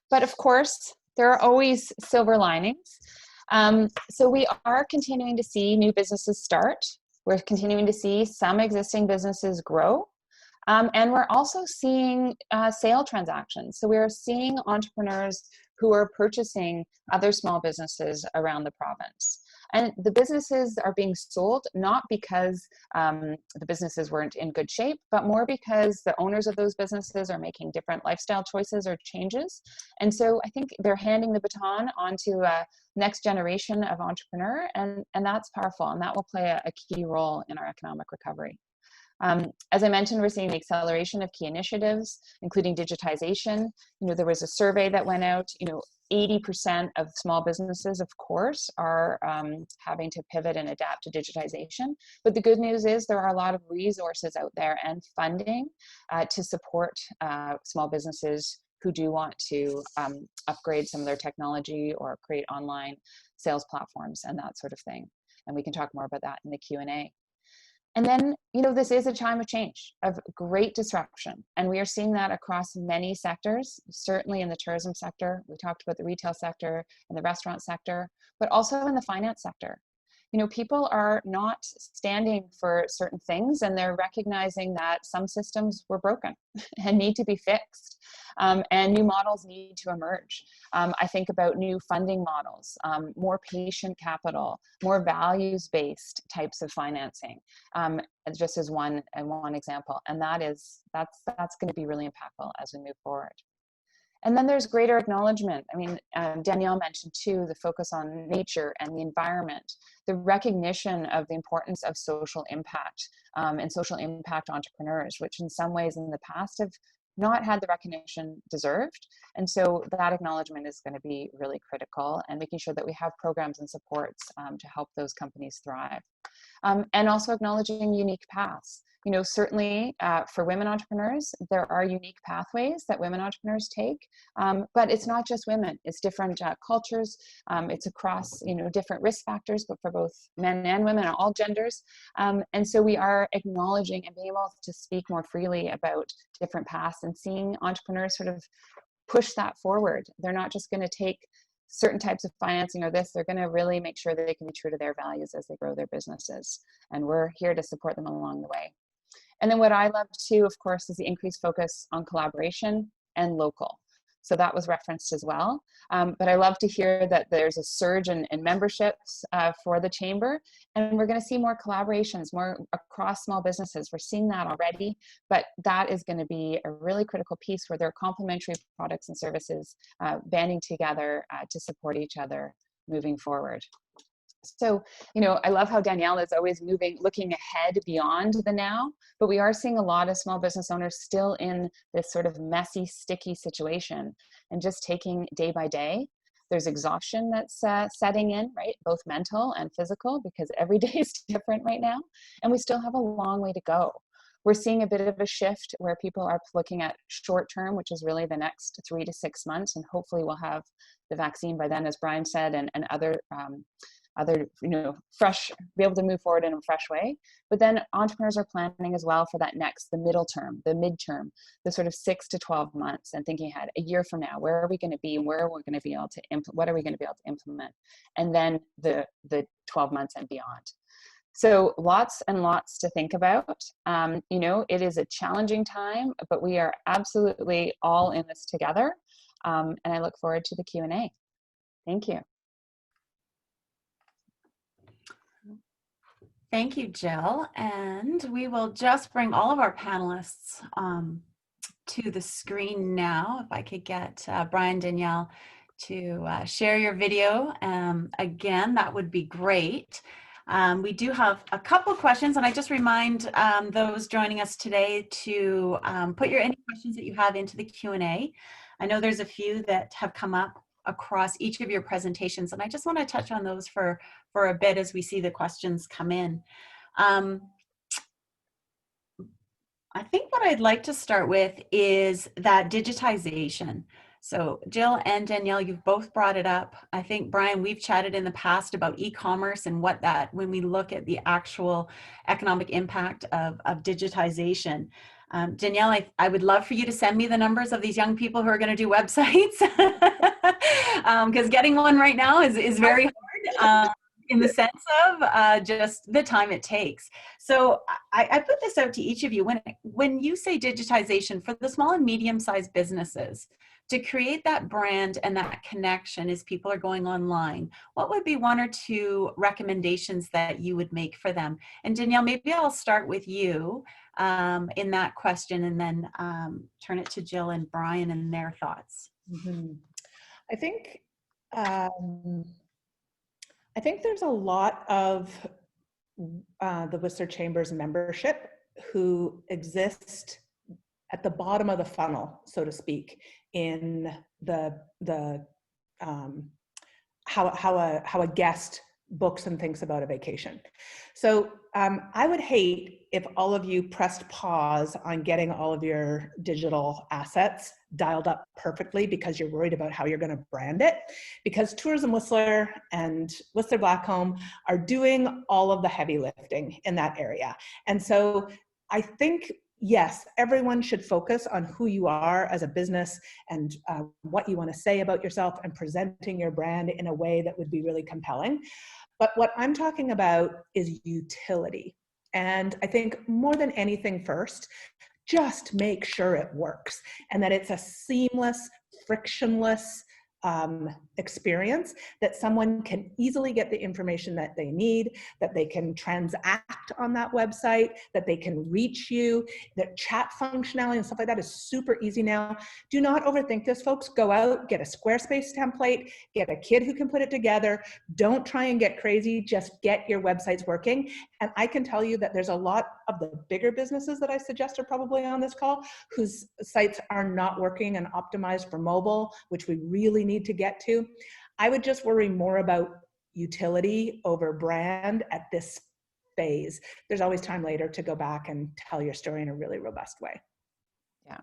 But of course, there are always silver linings. So we are continuing to see new businesses start. We're continuing to see some existing businesses grow. And we're also seeing sale transactions. So we're seeing entrepreneurs who are purchasing other small businesses around the province. And the businesses are being sold not because the businesses weren't in good shape, but more because the owners of those businesses are making different lifestyle choices or changes. And so I think they're handing the baton onto a next generation of entrepreneur, and that's powerful, and that will play a key role in our economic recovery. As I mentioned, we're seeing the acceleration of key initiatives, including digitization. You know, there was a survey that went out, 80% of small businesses, of course, are having to pivot and adapt to digitization. But the good news is there are a lot of resources out there and funding to support small businesses who do want to upgrade some of their technology or create online sales platforms and that sort of thing. And we can talk more about that in the Q&A. And then, this is a time of change, of great disruption. And we are seeing that across many sectors, certainly in the tourism sector. We talked about the retail sector and the restaurant sector, but also in the finance sector. People are not standing for certain things, and they're recognizing that some systems were broken and need to be fixed, and new models need to emerge. I think about new funding models, more patient capital, more values-based types of financing, just as one example. And that's going to be really impactful as we move forward. And then there's greater acknowledgement. Danielle mentioned too, the focus on nature and the environment, the recognition of the importance of social impact and social impact entrepreneurs, which in some ways in the past have not had the recognition deserved. And so that acknowledgement is going to be really critical, and making sure that we have programs and supports to help those companies thrive. And also acknowledging unique paths. Certainly for women entrepreneurs, there are unique pathways that women entrepreneurs take, but it's not just women, it's different cultures, it's across, different risk factors, but for both men and women, all genders. And so we are acknowledging and being able to speak more freely about different paths and seeing entrepreneurs sort of push that forward. They're not just going to take certain types of financing or this, they're going to really make sure that they can be true to their values as they grow their businesses. And we're here to support them along the way. And then what I love too, of course, is the increased focus on collaboration and local. So that was referenced as well. But I love to hear that there's a surge in memberships for the chamber, and we're going to see more collaborations, more across small businesses. We're seeing that already, but that is going to be a really critical piece where there are complementary products and services banding together to support each other moving forward. So, you know, I love how Danielle is always looking ahead beyond the now, but we are seeing a lot of small business owners still in this sort of messy, sticky situation and just taking day by day. There's exhaustion that's setting in, right? Both mental and physical, because every day is different right now. And we still have a long way to go. We're seeing a bit of a shift where people are looking at short term, which is really the next 3 to 6 months. And hopefully we'll have the vaccine by then, as Bryan said, and other, you know, be able to move forward in a fresh way. But then entrepreneurs are planning as well for that next, the middle term, the midterm, the sort of 6 to 12 months, and thinking ahead, a year from now, where are we going to be, and where are we going to be able to what are we going to be able to implement, and then the 12 months and beyond. So lots and lots to think about. You know, it is a challenging time, but we are absolutely all in this together. And I look forward to the Q&A. Thank you. Thank you, Jill. And we will just bring all of our panelists to the screen now. If I could get Bryan, Danielle to share your video again, that would be great. We do have a couple of questions, and I just remind those joining us today to put any questions that you have into the Q&A. I know there's a few that have come up across each of your presentations, and I just want to touch on those for a bit as we see the questions come in. I think what I'd like to start with is that digitization. So Jill and Danielle, you've both brought it up. I think, Bryan, we've chatted in the past about e-commerce and what that, when we look at the actual economic impact of digitization. Danielle, I would love for you to send me the numbers of these young people who are going to do websites, because getting one right now is very hard in the sense of just the time it takes. So I put this out to each of you. When you say digitization for the small and medium-sized businesses, to create that brand and that connection as people are going online, what would be 1 or 2 recommendations that you would make for them? And Danielle, maybe I'll start with you in that question, and then turn it to Jill and Bryan and their thoughts. Mm-hmm. I think there's a lot of the Whistler Chamber's membership who exist at the bottom of the funnel, so to speak, in how a guest books and thinks about a vacation. So I would hate if all of you pressed pause on getting all of your digital assets dialed up perfectly because you're worried about how you're going to brand it, because Tourism Whistler and Whistler Blackcomb are doing all of the heavy lifting in that area. And so I think, yes, everyone should focus on who you are as a business and what you want to say about yourself and presenting your brand in a way that would be really compelling. But what I'm talking about is utility. And I think more than anything first, just make sure it works and that it's a seamless, frictionless experience, that someone can easily get the information that they need, that they can transact on that website, that they can reach you. The chat functionality and stuff like that is super easy now. Do not overthink this, folks. Go out, get a Squarespace template, get a kid who can put it together. Don't try and get crazy, just get your websites working. And I can tell you that there's a lot of the bigger businesses that I suggest are probably on this call whose sites are not working and optimized for mobile, which we really need to get to. I would just worry more about utility over brand at this phase. There's always time later to go back and tell your story in a really robust way. Yeah,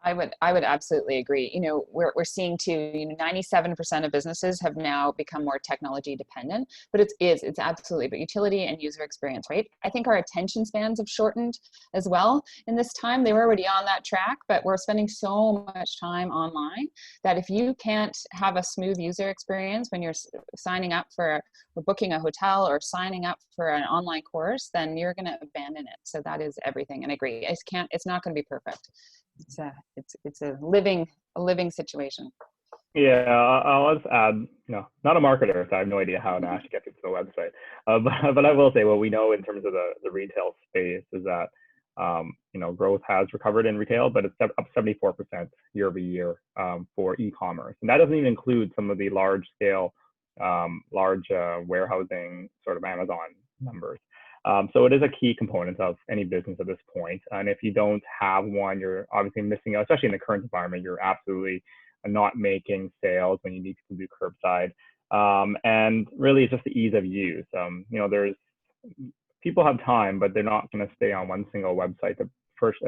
I would absolutely agree. You know, we're seeing too, you know, 97% of businesses have now become more technology dependent, but it's absolutely about utility and user experience, right? I think our attention spans have shortened as well in this time. They were already on that track, but we're spending so much time online that if you can't have a smooth user experience when you're signing up for booking a hotel or signing up for an online course, then you're going to abandon it. So that is everything. And I agree. It's not going to be perfect. It's a living situation. Yeah, I'll just add, you know, not a marketer, so I have no idea how to actually get people to the website. But I will say what we know in terms of the retail space is that, you know, growth has recovered in retail, but it's up 74% year over year for e-commerce. And that doesn't even include some of the large scale, warehousing sort of Amazon numbers. So it is a key component of any business at this point. And if you don't have one, you're obviously missing out, especially in the current environment. You're absolutely not making sales when you need to do curbside. And really, it's just the ease of use. You know, people have time, but they're not going to stay on one single website to purchase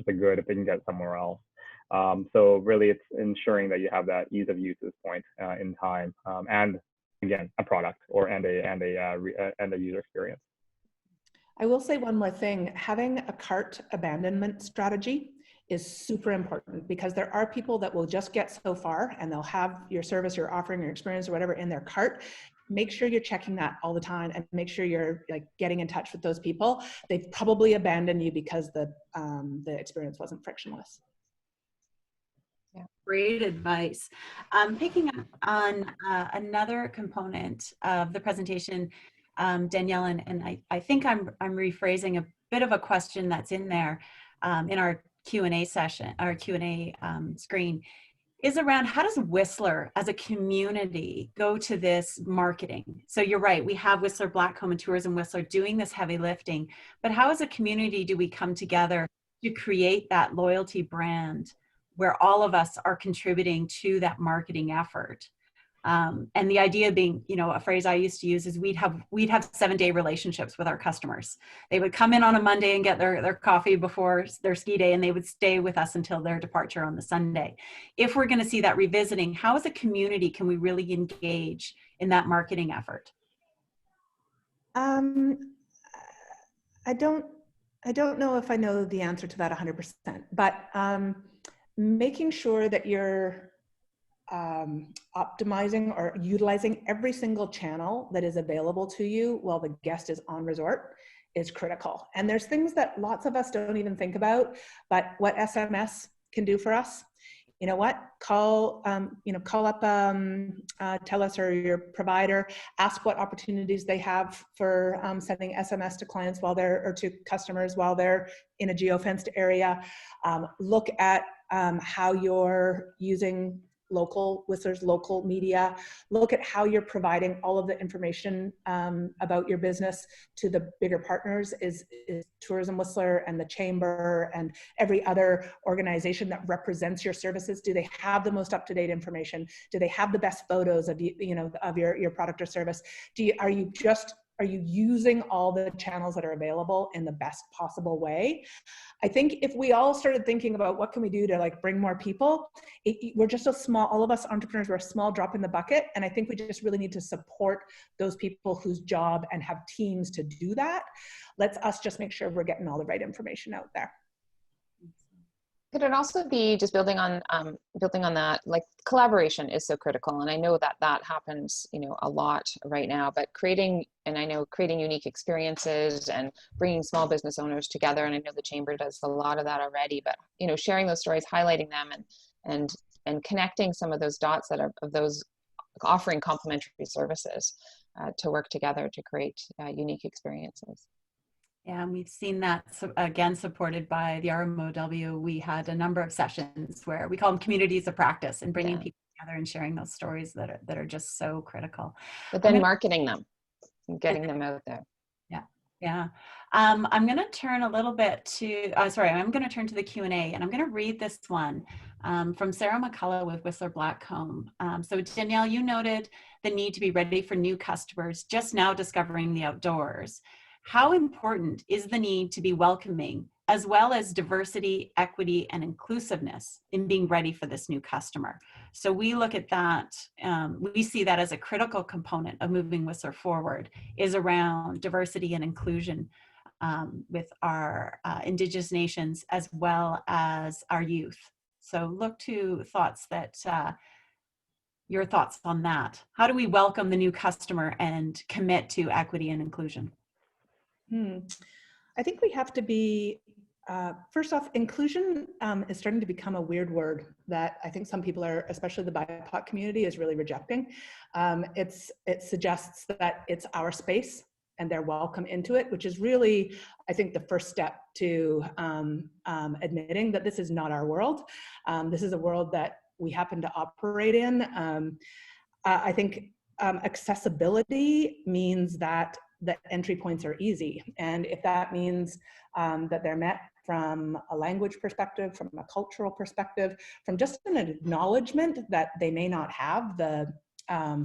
a good if they can get somewhere else. So really, it's ensuring that you have that ease of use at this point in time, and again, a product and a user experience. I will say one more thing. Having a cart abandonment strategy is super important, because there are people that will just get so far and they'll have your service, your offering, your experience, or whatever in their cart. Make sure you're checking that all the time and make sure you're like getting in touch with those people. They've probably abandoned you because the experience wasn't frictionless. Yeah, great advice. Picking up on another component of the presentation, Danielle, and I think I'm rephrasing a bit of a question that's in there in our Q&A session, our Q&A screen, is around how does Whistler as a community go to this marketing? So you're right, we have Whistler Blackcomb and Tourism Whistler doing this heavy lifting, but how as a community do we come together to create that loyalty brand where all of us are contributing to that marketing effort? And the idea being, you know, a phrase I used to use is we'd have 7-day relationships with our customers. They would come in on a Monday and get their coffee before their ski day, and they would stay with us until their departure on the Sunday. If we're going to see that revisiting, how as a community can we really engage in that marketing effort? I don't know if I know the answer to that 100%, but making sure that you're optimizing or utilizing every single channel that is available to you while the guest is on resort is critical. And there's things that lots of us don't even think about, but what SMS can do for us. You know what? Call up TELUS or your provider, ask what opportunities they have for sending SMS to clients or to customers while they're in a geofenced area. Look at how you're using Whistler's local media. Look at how you're providing all of the information about your business to the bigger partners is Tourism Whistler and the Chamber and every other organization that represents your services. Do they have the most up-to-date information? Do they have the best photos of your product or service? Are you using all the channels that are available in the best possible way? I think if we all started thinking about what can we do to like bring more people, we're just all of us entrepreneurs, we're a small drop in the bucket. And I think we just really need to support those people whose job and have teams to do that. Let's us just make sure we're getting all the right information out there. Could it also be just building on that, like collaboration is so critical, and I know that happens, you know, a lot right now. But creating unique experiences and bringing small business owners together, and I know the Chamber does a lot of that already. But you know, sharing those stories, highlighting them, and connecting some of those dots that are of those offering complementary services to work together to create unique experiences. Yeah, and we've seen that, again, supported by the RMOW. We had a number of sessions where we call them communities of practice and bringing people together and sharing those stories that are just so critical. But then marketing them and getting them out there. Yeah. I'm going to turn a little bit to, I'm going to turn to the Q&A, and I'm going to read this one from Sarah McCullough with Whistler Blackcomb. So Danielle, you noted the need to be ready for new customers just now discovering the outdoors. How important is the need to be welcoming as well as diversity, equity, and inclusiveness in being ready for this new customer. So we look at that, we see that as a critical component of moving Whistler forward, is around diversity and inclusion with our Indigenous nations as well as our youth. So look to your thoughts on that. How do we welcome the new customer and commit to equity and inclusion? I think we have to be, first off, inclusion is starting to become a weird word that I think some people are, especially the BIPOC community, is really rejecting. It suggests that it's our space and they're welcome into it, which is really, I think, the first step to admitting that this is not our world. This is a world that we happen to operate in. I think accessibility means that the entry points are easy. And if that means that they're met from a language perspective, from a cultural perspective, from just an acknowledgement that they may not have the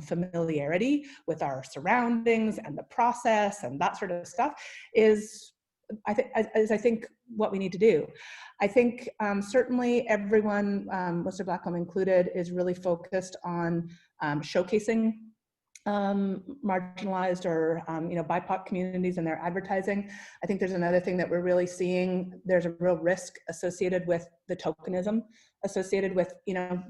familiarity with our surroundings and the process and that sort of stuff, is I think what we need to do. I think certainly everyone, Whistler Blackcomb included, is really focused on showcasing marginalized or BIPOC communities in their advertising. I think there's another thing that we're really seeing. There's a real risk associated with the tokenism, associated with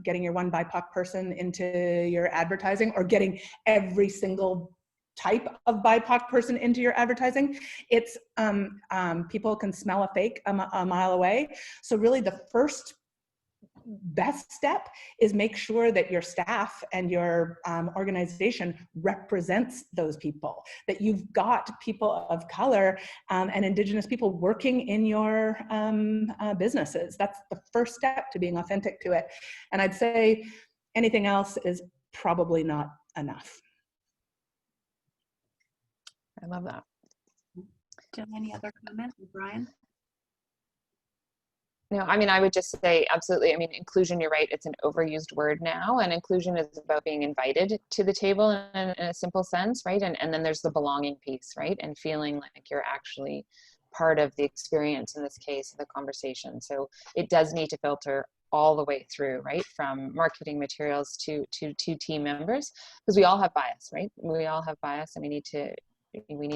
getting your one BIPOC person into your advertising, or getting every single type of BIPOC person into your advertising. It's people can smell a fake a mile away. So really the first best step is make sure that your staff and your organization represents those people, that you've got people of color and Indigenous people working in your businesses. That's the first step to being authentic to it. And I'd say anything else is probably not enough. I love that. Jill, any other comments, Bryan? No, I mean, I would just say absolutely. I mean, inclusion, you're right, it's an overused word now, and inclusion is about being invited to the table in a simple sense, right? And then there's the belonging piece, right? And feeling like you're actually part of the experience, in this case, the conversation. So it does need to filter all the way through, right? From marketing materials to team members, because we all have bias, right? We all have bias, and we need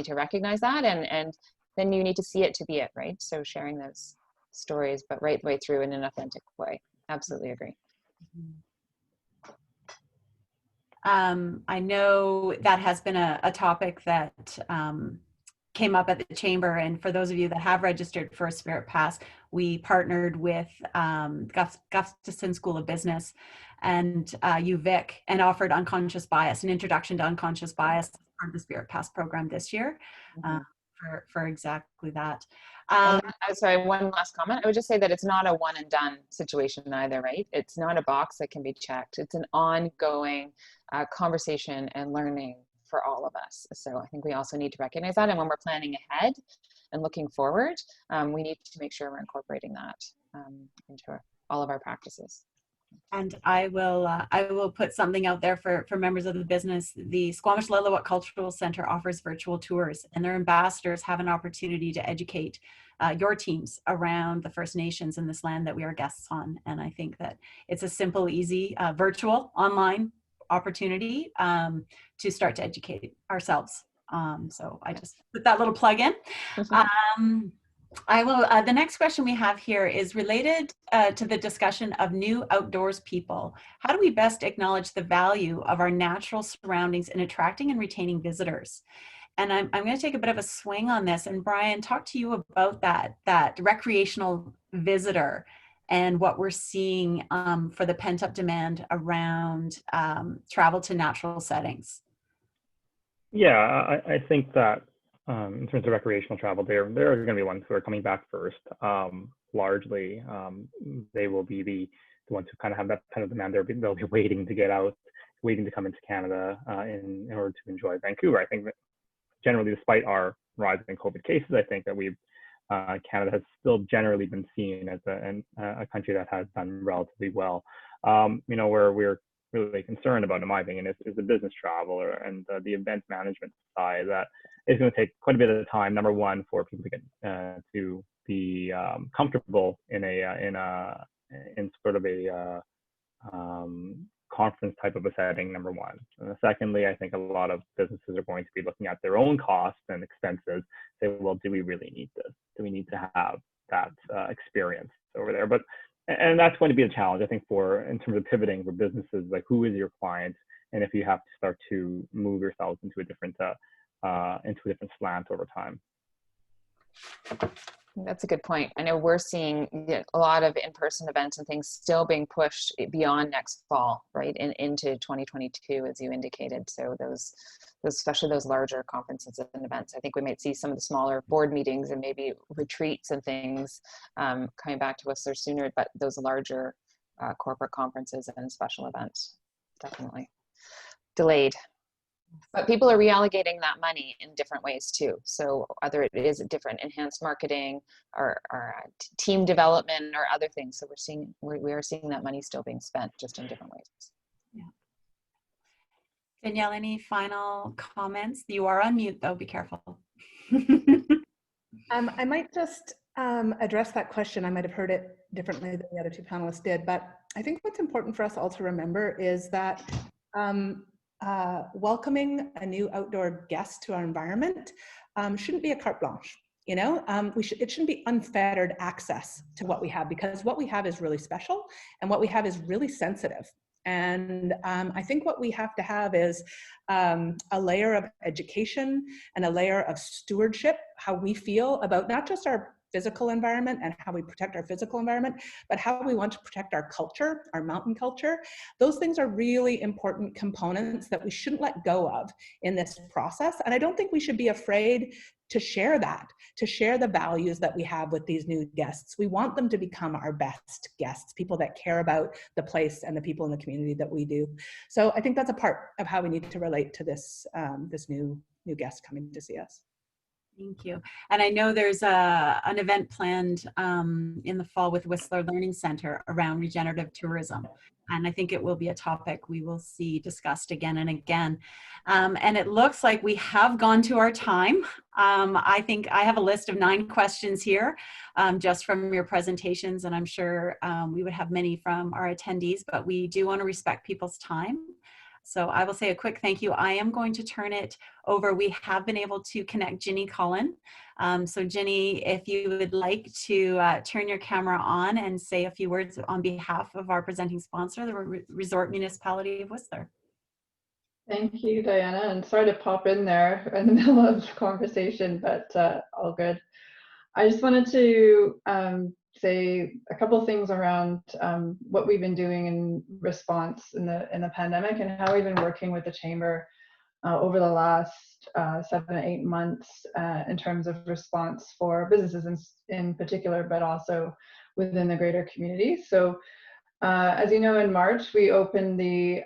to recognize that, and then you need to see it to be it, right? So sharing those stories, but right the way through in an authentic way. Absolutely agree. I know that has been a topic that came up at the Chamber, and for those of you that have registered for a Spirit Pass, we partnered with Gustafson School of Business and UVic and offered unconscious bias, an introduction to unconscious bias as part of the Spirit Pass program this year. For exactly that. Sorry, one last comment. I would just say that it's not a one and done situation either, right? It's not a box that can be checked. It's an ongoing conversation and learning for all of us. So I think we also need to recognize that. And when we're planning ahead and looking forward, we need to make sure we're incorporating that into all of our practices. And I will put something out there for members of the business. The Squamish-Lillooet Cultural Center offers virtual tours, and their ambassadors have an opportunity to educate your teams around the First Nations in this land that we are guests on. And I think that it's a simple, easy, virtual, online opportunity to start to educate ourselves. So I just put that little plug in. I will. The next question we have here is related to the discussion of new outdoors people. How do we best acknowledge the value of our natural surroundings in attracting and retaining visitors? And I'm going to take a bit of a swing on this. And Bryan, talk to you about that recreational visitor and what we're seeing for the pent-up demand around travel to natural settings. Yeah, I think that in terms of recreational travel, there are going to be ones who are coming back first. Largely, they will be the ones who kind of have that kind of demand. They'll be waiting to get out, waiting to come into Canada in order to enjoy Vancouver. I think that generally, despite our rise in COVID cases, I think that Canada has still generally been seen as a country that has done relatively well. Where we're really concerned about, in my opinion, is the business travel and the event management side. That is going to take quite a bit of time. Number one, for people to get to be comfortable in sort of a conference type of a setting, number one. And secondly, I think a lot of businesses are going to be looking at their own costs and expenses, say, well, do we really need this? Do we need to have that experience over there? And that's going to be a challenge, I think, in terms of pivoting for businesses, like who is your client? And if you have to start to move yourselves into a different slant over time. That's a good point. I know we're seeing a lot of in-person events and things still being pushed beyond next fall, right, and into 2022, as you indicated. So those, especially those larger conferences and events, I think we might see some of the smaller board meetings and maybe retreats and things coming back to Whistler sooner, but those larger corporate conferences and special events, definitely delayed. But people are reallocating that money in different ways too. So whether it is different enhanced marketing or team development or other things. So we are seeing that money still being spent, just in different ways. Yeah. Danielle, any final comments? You are on mute though, be careful. I might just address that question. I might have heard it differently than the other two panelists did, but I think what's important for us all to remember is that welcoming a new outdoor guest to our environment shouldn't be a carte blanche. You know, it shouldn't be unfettered access to what we have, because what we have is really special and what we have is really sensitive. And I think what we have to have is a layer of education and a layer of stewardship, how we feel about not just our physical environment and how we protect our physical environment, but how we want to protect our culture, our mountain culture. Those things are really important components that we shouldn't let go of in this process. And I don't think we should be afraid to share that, to share the values that we have with these new guests. We want them to become our best guests, people that care about the place and the people in the community that we do. So I think that's a part of how we need to relate to this, this new guest coming to see us. Thank you. And I know there's an event planned in the fall with Whistler Learning Center around regenerative tourism. And I think it will be a topic we will see discussed again and again. And it looks like we have gone to our time. I think I have a list of 9 questions here just from your presentations, and I'm sure we would have many from our attendees, but we do want to respect people's time. So I will say a quick thank you. I am going to turn it over. We have been able to connect Ginny Cullen. So Ginny, if you would like to turn your camera on and say a few words on behalf of our presenting sponsor, the Resort Municipality of Whistler. Thank you, Diana, and sorry to pop in there in the middle of the conversation, but all good. I just wanted to say a couple of things around what we've been doing in response in the pandemic and how we've been working with the Chamber over the last 7 to 8 months in terms of response for businesses in particular, but also within the greater community. So as you know, in March, we opened the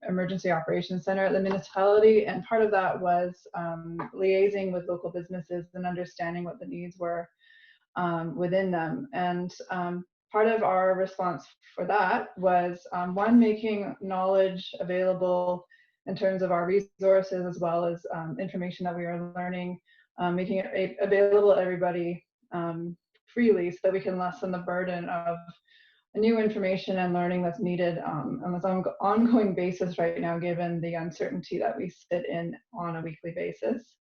Emergency Operations Center at the municipality, and part of that was liaising with local businesses and understanding what the needs were within them. And part of our response for that was one, making knowledge available in terms of our resources, as well as information that we are learning, making it available to everybody freely, so that we can lessen the burden of new information and learning that's needed on this ongoing basis right now, given the uncertainty that we sit in on a weekly basis.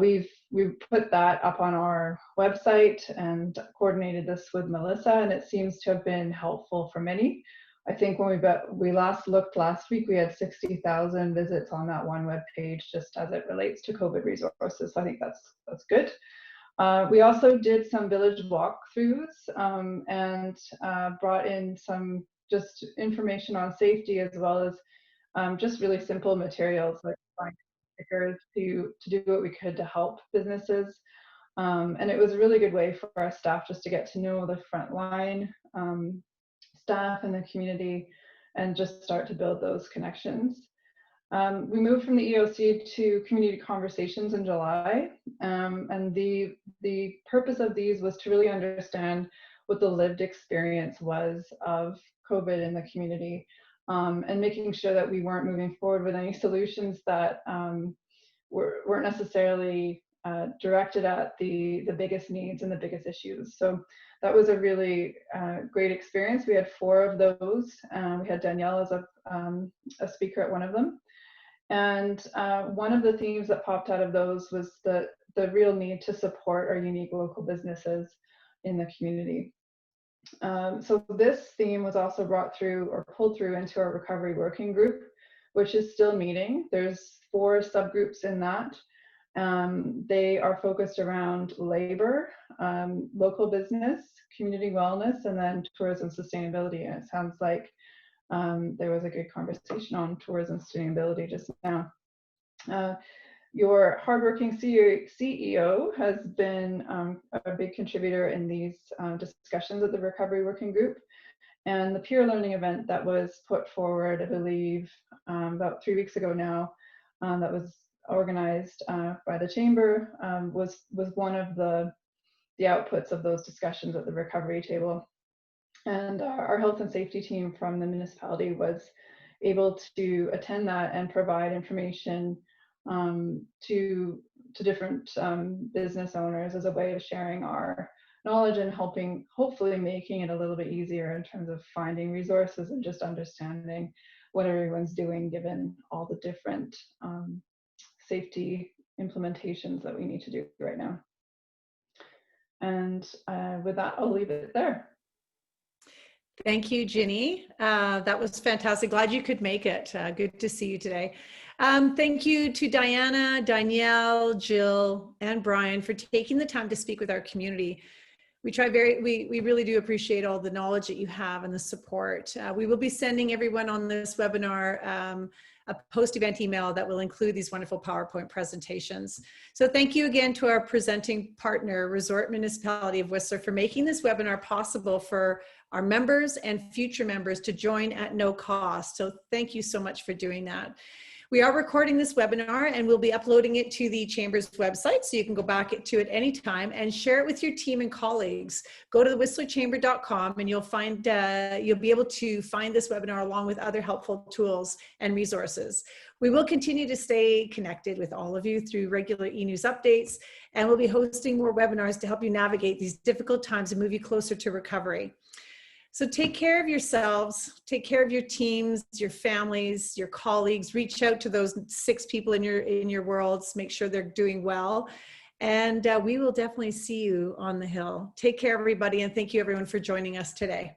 We've put that up on our website and coordinated this with Melissa, and it seems to have been helpful for many. I think when we last looked last week, we had 60,000 visits on that one web page, just as it relates to COVID resources. So I think that's good. We also did some village walkthroughs and brought in some just information on safety, as well as just really simple materials like stickers to do what we could to help businesses. And it was a really good way for our staff just to get to know the frontline staff in the community and just start to build those connections. We moved from the EOC to community conversations in July, and the purpose of these was to really understand what the lived experience was of COVID in the community, and making sure that we weren't moving forward with any solutions that weren't necessarily directed at the biggest needs and the biggest issues. So that was a really great experience. We had 4 of those. We had Danielle as a speaker at one of them. And one of the themes that popped out of those was the real need to support our unique local businesses in the community. So this theme was also brought through or pulled through into our recovery working group, which is still meeting. There's 4 subgroups in that. They are focused around labor, local business, community wellness, and then tourism sustainability. And it sounds like there was a good conversation on tourism sustainability just now. Your hardworking CEO has been a big contributor in these discussions at the Recovery Working Group. And the peer learning event that was put forward, I believe, about 3 weeks ago now, that was organized by the Chamber, was one of the outputs of those discussions at the recovery table. And our health and safety team from the municipality was able to attend that and provide information to different business owners as a way of sharing our knowledge and helping, hopefully making it a little bit easier in terms of finding resources and just understanding what everyone's doing given all the different safety implementations that we need to do right now. And with that, I'll leave it there. Thank you, Ginny. That was fantastic. Glad you could make it. Good to see you today. Thank you to Diana, Danielle, Jill, and Bryan for taking the time to speak with our community. We really do appreciate all the knowledge that you have and the support. We will be sending everyone on this webinar a post-event email that will include these wonderful PowerPoint presentations. So thank you again to our presenting partner, Resort Municipality of Whistler, for making this webinar possible for our members and future members to join at no cost. So thank you so much for doing that. We are recording this webinar and we'll be uploading it to the Chamber's website, so you can go back to it anytime and share it with your team and colleagues. Go to the whistlerchamber.com and you'll be able to find this webinar along with other helpful tools and resources. We will continue to stay connected with all of you through regular e-news updates, and we'll be hosting more webinars to help you navigate these difficult times and move you closer to recovery. So take care of yourselves, take care of your teams, your families, your colleagues. Reach out to those 6 people in your worlds, make sure they're doing well. And we will definitely see you on the Hill. Take care, everybody, and thank you, everyone, for joining us today.